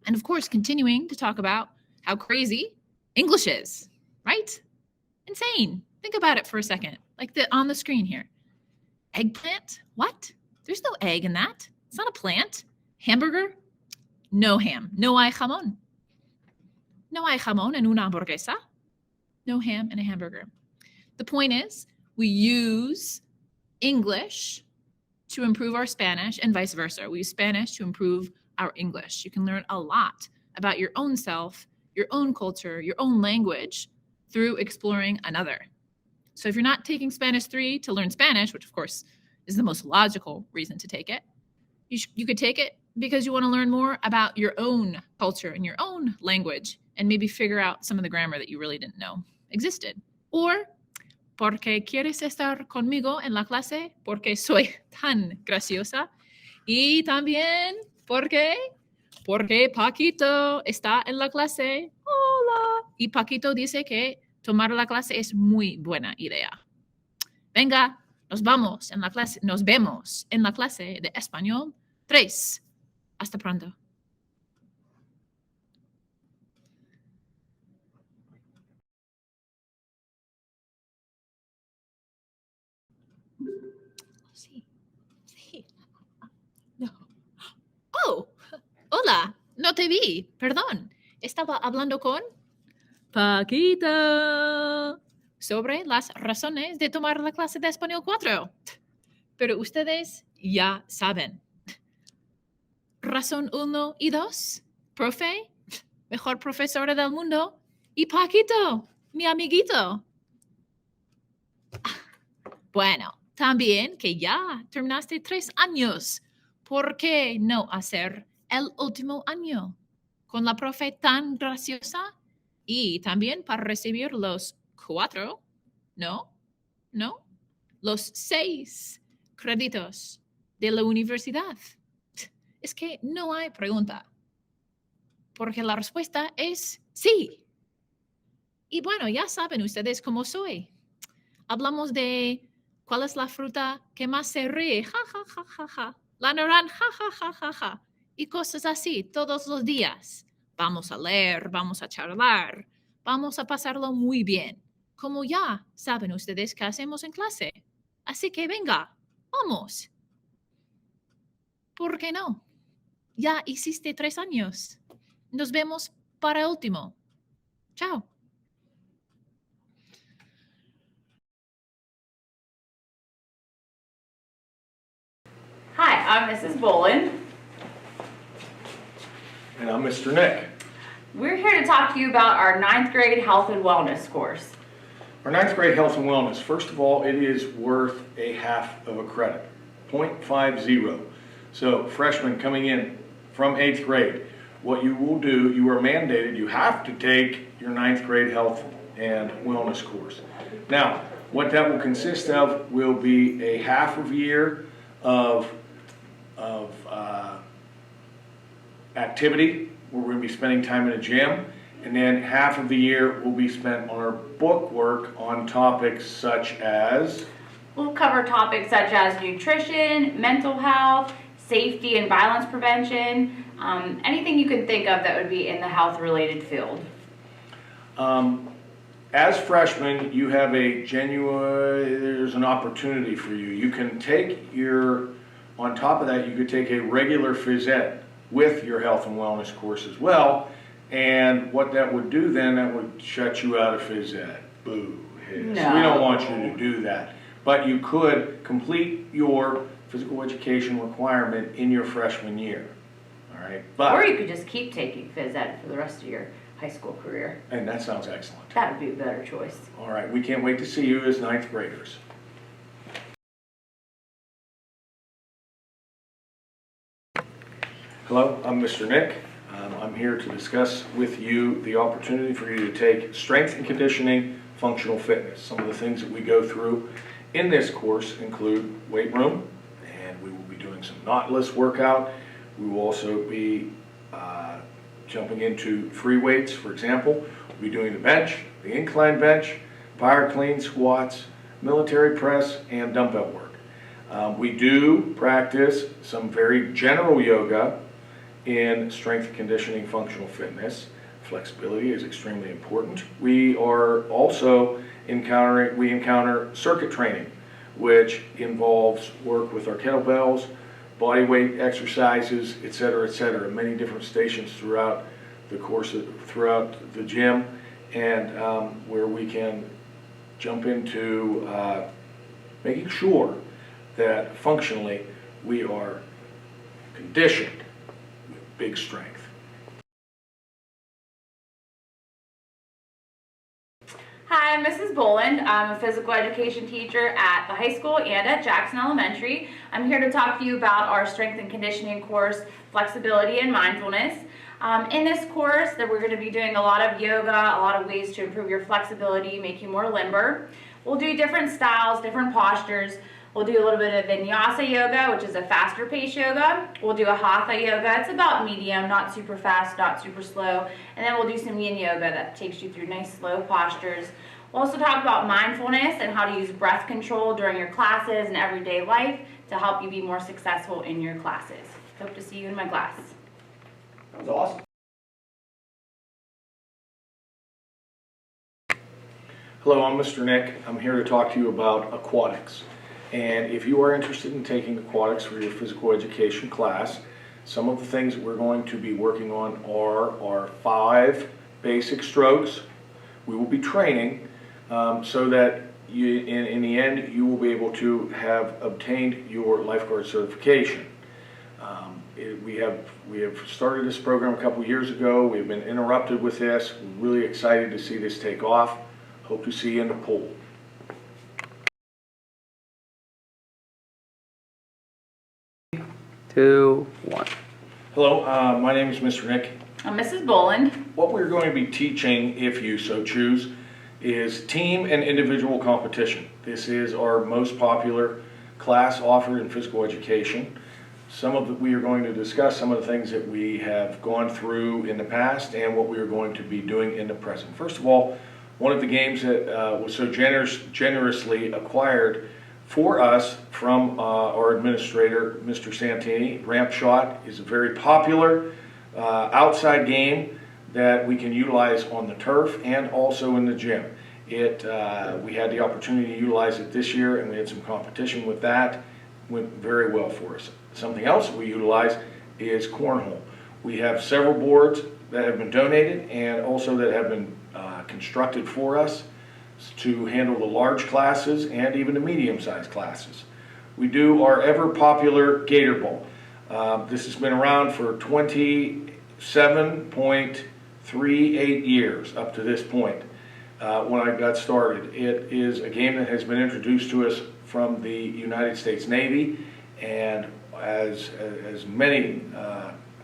And of course, continuing to talk about how crazy English is, right? Insane. Think about it for a second, like on the screen here. Eggplant? What? There's no egg in that. It's not a plant. Hamburger? No ham. No hay jamón. No hay jamón en una hamburguesa. No ham in a hamburger. The point is, we use English to improve our Spanish and vice versa. We use Spanish to improve our English. You can learn a lot about your own self, your own culture, your own language through exploring another. So if you're not taking Spanish 3 to learn Spanish, which of course is the most logical reason to take it, you could take it because you want to learn more about your own culture and your own language and maybe figure out some of the grammar that you really didn't know existed. Or porque quieres estar conmigo en la clase, porque soy tan graciosa. Y también porque Paquito está en la clase. Hola. Y Paquito dice que tomar la clase es muy buena idea. Venga, nos vemos en la clase de Español 3. Hasta pronto. No. Oh, hola, no te vi, perdón. Estaba hablando con Paquita sobre las razones de tomar la clase de Español 4. Pero ustedes ya saben. Razón 1 y 2, profe, mejor profesora del mundo, y Paquito, mi amiguito. Bueno, también que ya terminaste 3 años. ¿Por qué no hacer el último año con la profe tan graciosa? Y también para recibir los 4, ¿no? Los 6 créditos de la universidad. Es que no hay pregunta, porque la respuesta es sí. Y bueno, ya saben ustedes cómo soy. Hablamos de cuál es la fruta que más se ríe, ja, ja, ja, ja, ja. La naranja, ja, ja, ja, ja. Y cosas así todos los días. Vamos a leer, vamos a charlar, vamos a pasarlo muy bien, como ya saben ustedes que hacemos en clase. Así que venga, vamos. ¿Por qué no? Ya hiciste 3 años. Nos vemos para el último. Chao. Hi, I'm Mrs. Bolin. And I'm Mr. Nick. We're here to talk to you about our 9th grade health and wellness course. Our 9th grade health and wellness, first of all, it is worth a half of a credit, 0.50. So freshmen coming in from 8th grade, what you will do, you are mandated, you have to take your 9th grade health and wellness course. Now, what that will consist of will be a half of year of activity, where we're going to be spending time in a gym, and then half of the year will be spent on our book work on topics such as... We'll cover topics such as nutrition, mental health, safety and violence prevention, anything you can think of that would be in the health-related field. As freshmen, you have there's an opportunity for you. You can take your On top of that, you could take a regular phys ed with your health and wellness course as well. And what that would do then, that would shut you out of phys ed. Boo. Hiss. No. We don't want you to do that. But you could complete your physical education requirement in your freshman year. All right. But, or you could just keep taking phys ed for the rest of your high school career. and that sounds excellent. That would be a better choice. All right. We can't wait to see you as ninth graders. Hello, I'm Mr. Nick. I'm here to discuss with you the opportunity for you to take strength and conditioning, functional fitness. Some of the things that we go through in this course include weight room, and we will be doing some knotless workout. We will also be jumping into free weights, for example. We'll be doing the bench, the incline bench, power clean, squats, military press, and dumbbell work. We do practice some very general yoga in strength and conditioning, functional fitness. Flexibility is extremely important. We are also encounter circuit training, which involves work with our kettlebells, body weight exercises, etc., many different stations throughout the course, throughout the gym, and where we can jump into making sure that functionally we are conditioned with big strength. Hi, I'm Mrs. Boland. I'm a physical education teacher at the high school and at Jackson Elementary. I'm here to talk to you about our strength and conditioning course, Flexibility and Mindfulness. In this course, we're going to be doing a lot of yoga, a lot of ways to improve your flexibility, make you more limber. We'll do different styles, different postures. We'll do a little bit of vinyasa yoga, which is a faster pace yoga. We'll do a hatha yoga. It's about medium, not super fast, not super slow. And then we'll do some yin yoga that takes you through nice slow postures. We'll also talk about mindfulness and how to use breath control during your classes and everyday life to help you be more successful in your classes. Hope to see you in my class. That was awesome. Hello, I'm Mr. Nick. I'm here to talk to you about aquatics. And if you are interested in taking aquatics for your physical education class, some of the things that we're going to be working on are our 5 basic strokes. We will be training so that you, in the end, you will be able to have obtained your lifeguard certification. We have started this program a couple years ago. We've been interrupted with this. We're really excited to see this take off. Hope to see you in the pool. 2, 1. Hello, my name is Mr. Nick. I'm Mrs. Boland. What we're going to be teaching, if you so choose, is team and individual competition. This is our most popular class offered in physical education. We are going to discuss some of the things that we have gone through in the past and what we are going to be doing in the present. First of all, one of the games that was so generously acquired for us from our administrator, Mr. Santini, Ramp Shot, is a very popular outside game that we can utilize on the turf and also in the gym. We had the opportunity to utilize it this year, and we had some competition with that. Went very well for us. Something else we utilize is cornhole. We have several boards that have been donated and also that have been constructed for us to handle the large classes and even the medium-sized classes. We do our ever-popular Gator Ball. This has been around for 27.38 years up to this point when I got started. It is a game that has been introduced to us from the United States Navy, and as many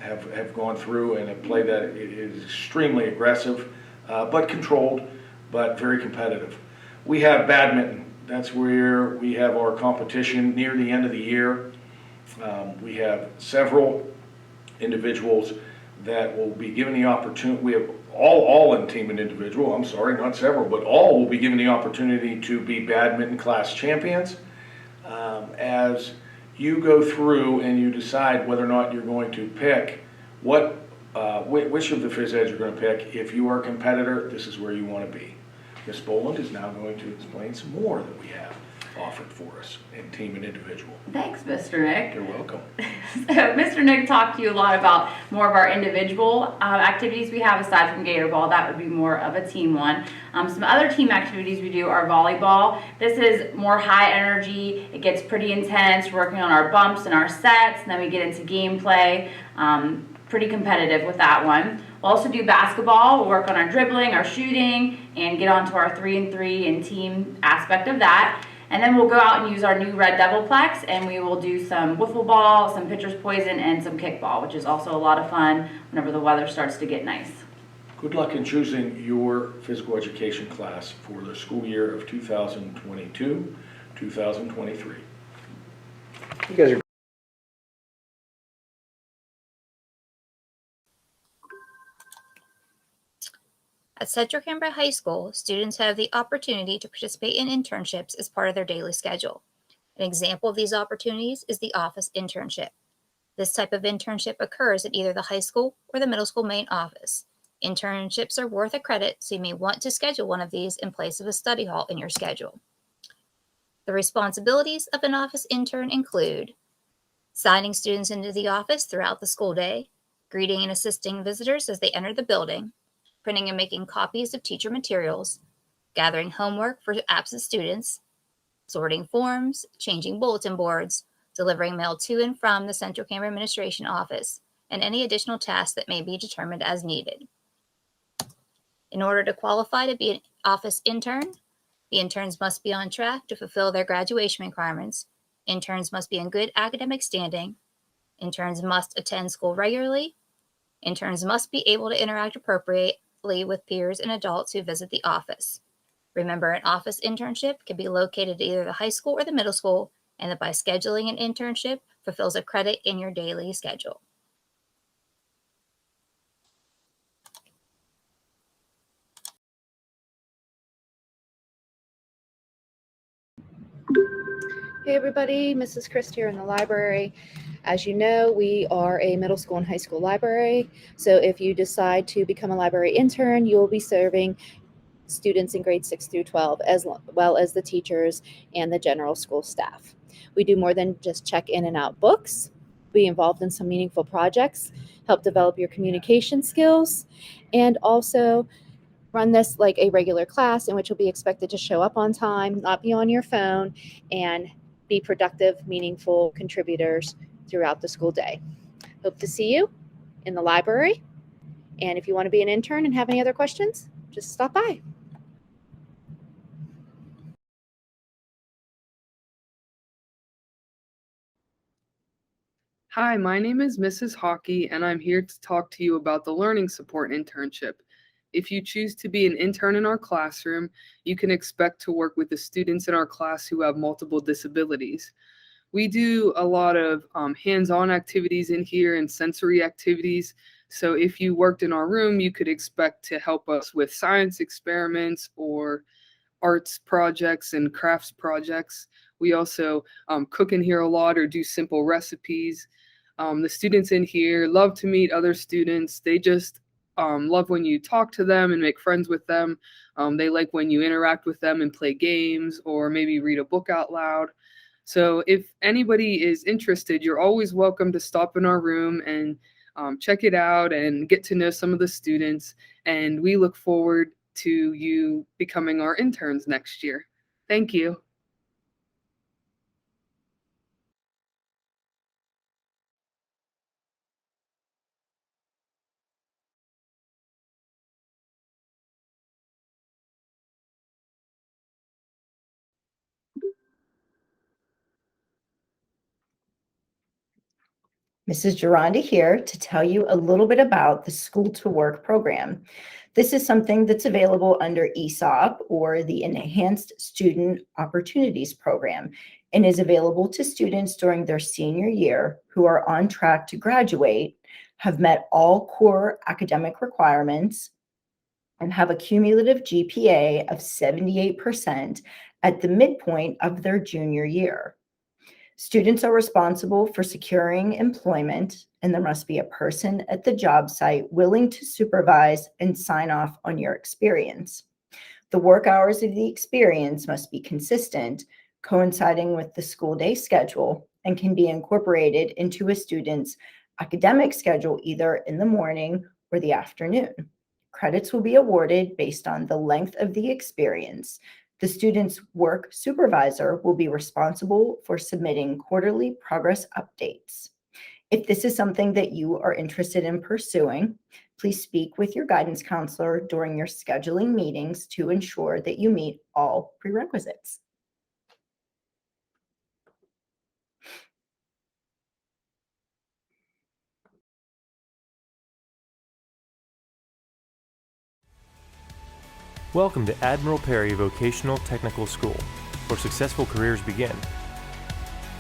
have gone through and have played that, it is extremely aggressive, but controlled, but very competitive. We have badminton. That's where we have our competition near the end of the year. We have several individuals that will be given the opportunity. We have all in team and individual, I'm sorry, not several, but all will be given the opportunity to be badminton class champions. As you go through and you decide whether or not you're going to pick which of the phys eds you're going to pick, if you are a competitor, this is where you want to be. Ms. Boland is now going to explain some more that we have. offered for us in team and individual. Thanks, Mr. Nick. You're welcome. So Mr. Nick talked to you a lot about more of our individual activities we have aside from Gator Ball. That would be more of a team one. Some other team activities we do are volleyball. This is more high energy. It gets pretty intense, working on our bumps and our sets, and then we get into gameplay. Pretty competitive with that one. We'll also do basketball. We'll work on our dribbling, our shooting, and get onto our 3-and-3 and team aspect of that. And then we'll go out and use our new Red Devilplex, and we will do some wiffle ball, some pitcher's poison, and some kickball, which is also a lot of fun whenever the weather starts to get nice. Good luck in choosing your physical education class for the school year of 2022-2023. You guys are At Central Cambria High School, students have the opportunity to participate in internships as part of their daily schedule. An example of these opportunities is the office internship. This type of internship occurs at either the high school or the middle school main office. Internships are worth a credit, so you may want to schedule one of these in place of a study hall in your schedule. The responsibilities of an office intern include signing students into the office throughout the school day, greeting and assisting visitors as they enter the building, printing and making copies of teacher materials, gathering homework for absent students, sorting forms, changing bulletin boards, delivering mail to and from the Central Cambria Administration Office, and any additional tasks that may be determined as needed. In order to qualify to be an office intern, the interns must be on track to fulfill their graduation requirements, interns must be in good academic standing, interns must attend school regularly, interns must be able to interact appropriately with peers and adults who visit the office. Remember, an office internship can be located at either the high school or the middle school, and that by scheduling an internship fulfills a credit in your daily schedule. Hey everybody, Mrs. Christ here in the library. As you know, we are a middle school and high school library. So if you decide to become a library intern, you will be serving students in grades 6 through 12, as well as the teachers and the general school staff. We do more than just check in and out books. Be involved in some meaningful projects, help develop your communication skills, and also run this like a regular class in which you'll be expected to show up on time, not be on your phone, and be productive, meaningful contributors throughout the school day. Hope to see you in the library. And if you want to be an intern and have any other questions, just stop by. Hi, my name is Mrs. Hockey, and I'm here to talk to you about the Learning Support Internship. If you choose to be an intern in our classroom, you can expect to work with the students in our class who have multiple disabilities. We do a lot of hands-on activities in here and sensory activities. So if you worked in our room, you could expect to help us with science experiments or arts projects and crafts projects. We also cook in here a lot or do simple recipes. The students in here love to meet other students. They just love when you talk to them and make friends with them. They like when you interact with them and play games or maybe read a book out loud. So if anybody is interested, you're always welcome to stop in our room and check it out and get to know some of the students. And we look forward to you becoming our interns next year. Thank you. Mrs. Geronda here to tell you a little bit about the School to Work program. This is something that's available under ESOP or the Enhanced Student Opportunities Program and is available to students during their senior year who are on track to graduate, have met all core academic requirements, and have a cumulative GPA of 78% at the midpoint of their junior year. Students are responsible for securing employment, and there must be a person at the job site willing to supervise and sign off on your experience. The work hours of the experience must be consistent coinciding with the school day schedule, and can be incorporated into a student's academic schedule either in the morning or the afternoon. Credits will be awarded based on the length of the experience. The student's work supervisor will be responsible for submitting quarterly progress updates. If this is something that you are interested in pursuing, please speak with your guidance counselor during your scheduling meetings to ensure that you meet all prerequisites. Welcome to Admiral Perry Vocational Technical School, where successful careers begin.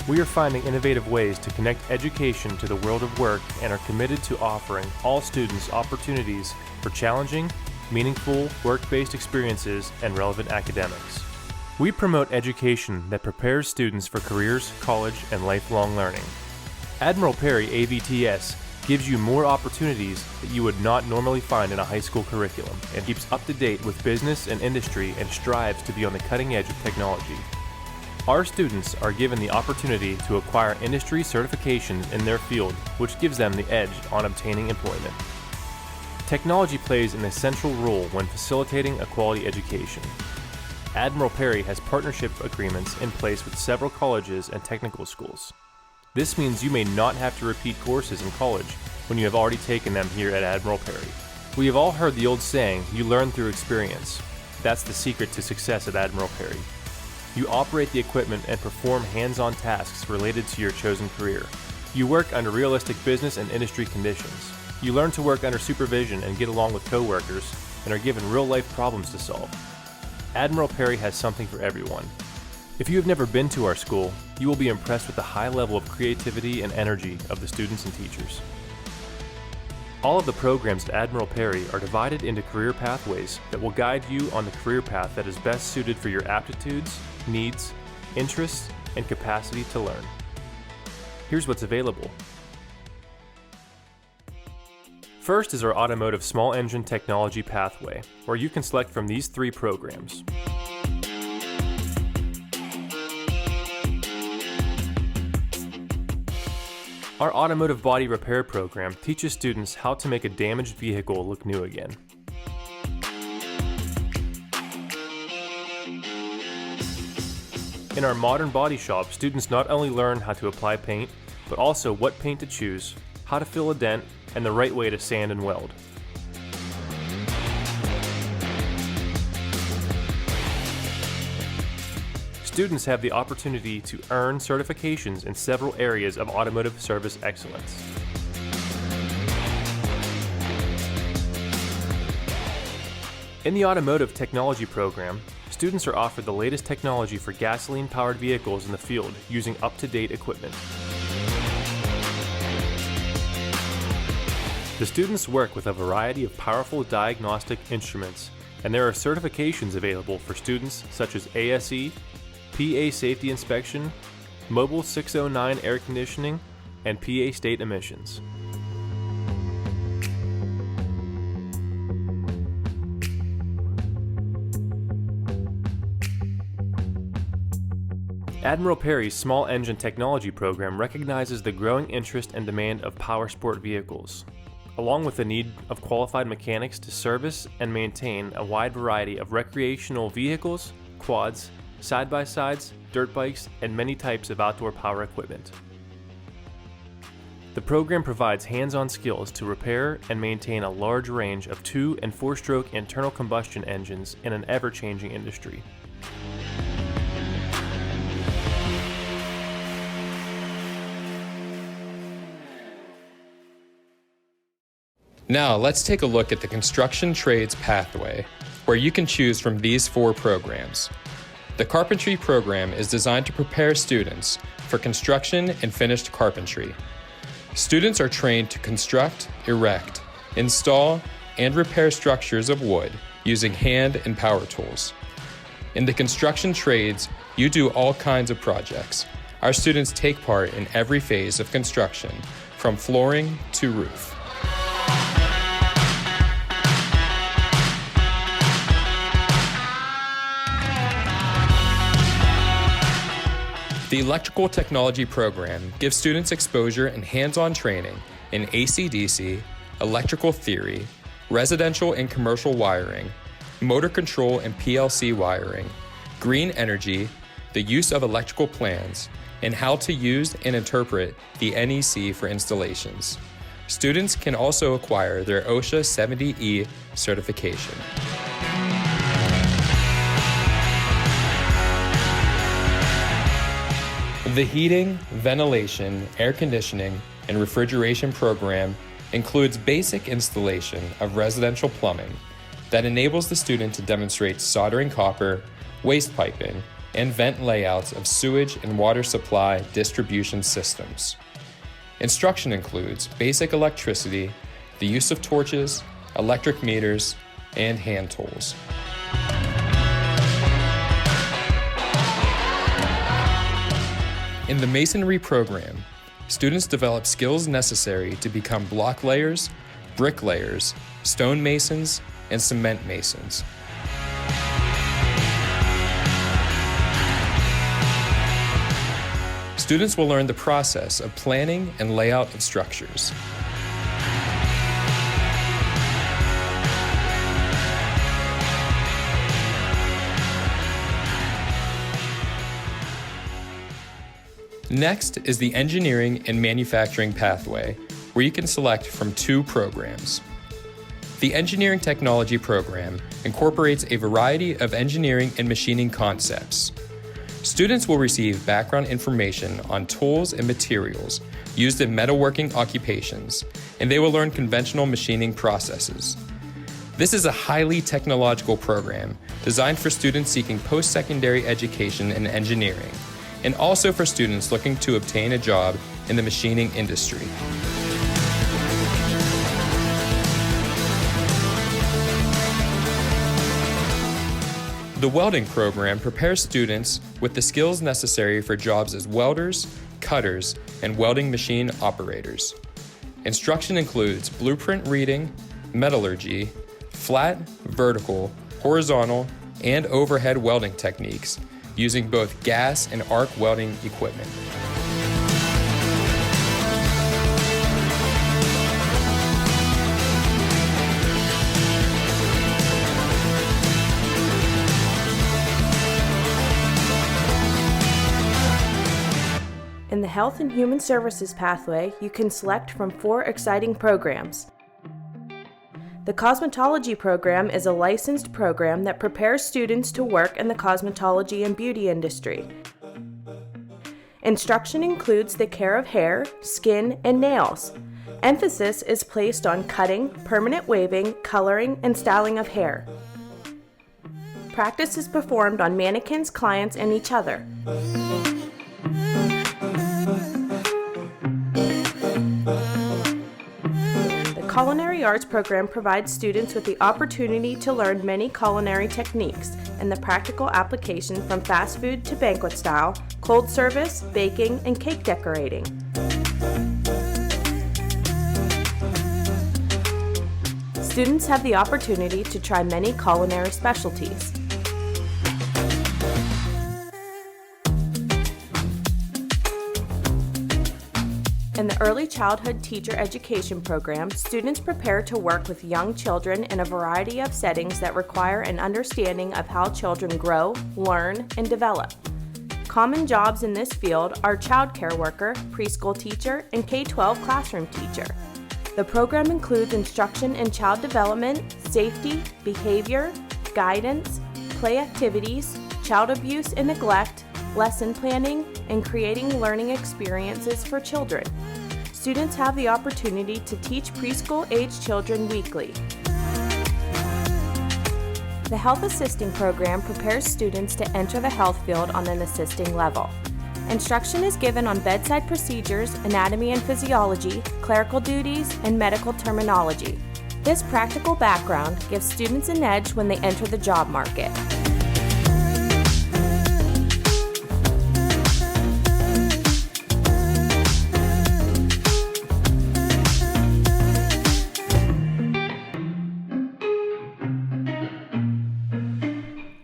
We are finding innovative ways to connect education to the world of work and are committed to offering all students opportunities for challenging, meaningful, work-based experiences and relevant academics. We promote education that prepares students for careers, college, and lifelong learning. Admiral Perry AVTS gives you more opportunities that you would not normally find in a high school curriculum and keeps up to date with business and industry and strives to be on the cutting edge of technology. Our students are given the opportunity to acquire industry certifications in their field, which gives them the edge on obtaining employment. Technology plays an essential role when facilitating a quality education. Admiral Perry has partnership agreements in place with several colleges and technical schools. This means you may not have to repeat courses in college when you have already taken them here at Admiral Perry. We have all heard the old saying, you learn through experience. That's the secret to success at Admiral Perry. You operate the equipment and perform hands-on tasks related to your chosen career. You work under realistic business and industry conditions. You learn to work under supervision and get along with coworkers and are given real-life problems to solve. Admiral Perry has something for everyone. If you have never been to our school, you will be impressed with the high level of creativity and energy of the students and teachers. All of the programs at Admiral Perry are divided into career pathways that will guide you on the career path that is best suited for your aptitudes, needs, interests, and capacity to learn. Here's what's available. First is our Automotive Small Engine Technology pathway, where you can select from these 3 programs. Our Automotive Body Repair program teaches students how to make a damaged vehicle look new again. In our Modern Body Shop, students not only learn how to apply paint, but also what paint to choose, how to fill a dent, and the right way to sand and weld. Students have the opportunity to earn certifications in several areas of automotive service excellence. In the Automotive Technology program, students are offered the latest technology for gasoline-powered vehicles in the field using up-to-date equipment. The students work with a variety of powerful diagnostic instruments, and there are certifications available for students such as ASE, PA Safety Inspection, Mobile 609 Air Conditioning, and PA State Emissions. Admiral Perry's Small Engine Technology program recognizes the growing interest and demand of power sport vehicles, along with the need of qualified mechanics to service and maintain a wide variety of recreational vehicles, quads, side-by-sides, dirt bikes, and many types of outdoor power equipment. The program provides hands-on skills to repair and maintain a large range of 2- and 4-stroke internal combustion engines in an ever-changing industry. Now let's take a look at the Construction Trades pathway, where you can choose from these 4 programs. The Carpentry program is designed to prepare students for construction and finished carpentry. Students are trained to construct, erect, install, and repair structures of wood using hand and power tools. In the Construction Trades, you do all kinds of projects. Our students take part in every phase of construction, from flooring to roof. The Electrical Technology program gives students exposure and hands-on training in AC/DC, electrical theory, residential and commercial wiring, motor control and PLC wiring, green energy, the use of electrical plans, and how to use and interpret the NEC for installations. Students can also acquire their OSHA 70E certification. The heating, ventilation, air conditioning, and refrigeration program includes basic installation of residential plumbing that enables the student to demonstrate soldering copper, waste piping, and vent layouts of sewage and water supply distribution systems. Instruction includes basic electricity, the use of torches, electric meters, and hand tools. In the Masonry program, students develop skills necessary to become block layers, brick layers, stone masons, and cement masons. Students will learn the process of planning and layout of structures. Next is the engineering and manufacturing pathway, where you can select from 2 programs. The Engineering Technology program incorporates a variety of engineering and machining concepts. Students will receive background information on tools and materials used in metalworking occupations, and they will learn conventional machining processes. This is a highly technological program designed for students seeking post-secondary education in engineering, and also for students looking to obtain a job in the machining industry. The welding program prepares students with the skills necessary for jobs as welders, cutters, and welding machine operators. Instruction includes blueprint reading, metallurgy, flat, vertical, horizontal, and overhead welding techniques using both gas and arc welding equipment. In the Health and Human Services pathway, you can select from 4 exciting programs. The Cosmetology program is a licensed program that prepares students to work in the cosmetology and beauty industry. Instruction includes the care of hair, skin, and nails. Emphasis is placed on cutting, permanent waving, coloring, and styling of hair. Practice is performed on mannequins, clients, and each other. The Culinary Arts program provides students with the opportunity to learn many culinary techniques and the practical application from fast food to banquet style, cold service, baking, and cake decorating. Students have the opportunity to try many culinary specialties. In the Early Childhood Teacher Education program, students prepare to work with young children in a variety of settings that require an understanding of how children grow, learn, and develop. Common jobs in this field are child care worker, preschool teacher, and K-12 classroom teacher. The program includes instruction in child development, safety, behavior, guidance, play activities, child abuse and neglect, lesson planning, and creating learning experiences for children. Students have the opportunity to teach preschool-age children weekly. The Health Assisting program prepares students to enter the health field on an assisting level. Instruction is given on bedside procedures, anatomy and physiology, clerical duties, and medical terminology. This practical background gives students an edge when they enter the job market.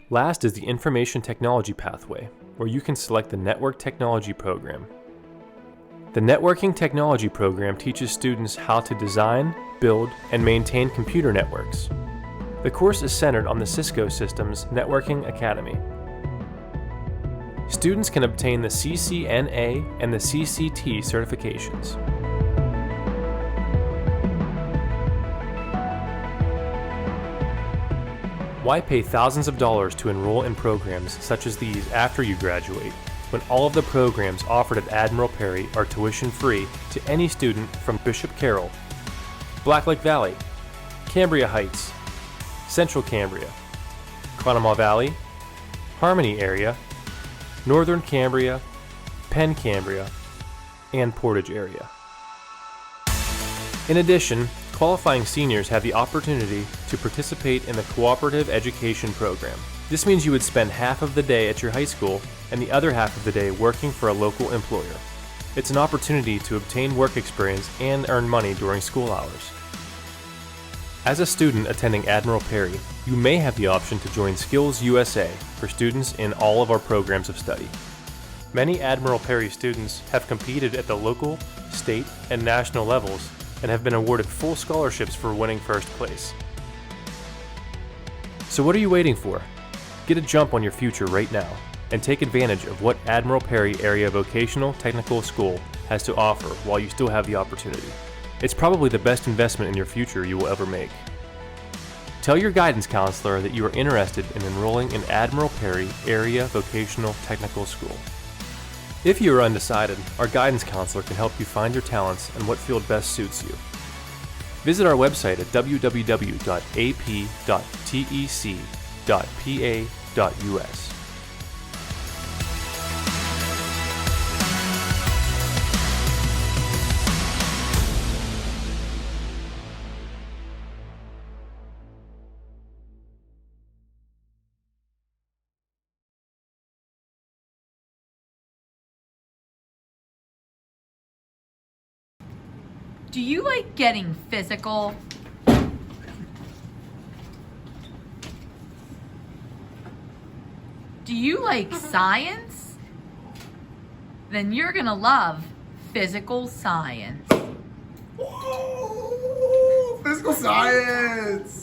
Last is the Information Technology pathway, where you can select the Network Technology program. The Networking Technology program teaches students how to design, build, and maintain computer networks. The course is centered on the Cisco Systems Networking Academy. Students can obtain the CCNA and the CCT certifications. Why pay thousands of dollars to enroll in programs such as these after you graduate, when all of the programs offered at Admiral Perry are tuition-free to any student from Bishop Carroll, Black Lake Valley, Cambria Heights, Central Cambria, Conemaugh Valley, Harmony area, Northern Cambria, Penn Cambria, and Portage area. In addition, qualifying seniors have the opportunity to participate in the Cooperative Education Program. This means you would spend half of the day at your high school and the other half of the day working for a local employer. It's an opportunity to obtain work experience and earn money during school hours. As a student attending Admiral Perry, you may have the option to join Skills USA for students in all of our programs of study. Many Admiral Perry students have competed at the local, state, and national levels and have been awarded full scholarships for winning first place. So what are you waiting for? Get a jump on your future right now and take advantage of what Admiral Perry Area Vocational Technical School has to offer while you still have the opportunity. It's probably the best investment in your future you will ever make. Tell your guidance counselor that you are interested in enrolling in Admiral Perry Area Vocational Technical School. If you are undecided, our guidance counselor can help you find your talents and what field best suits you. Visit our website at www.ap.tec.pa.us. Do you like getting physical? Do you like science? Then you're gonna love physical science. Physical science!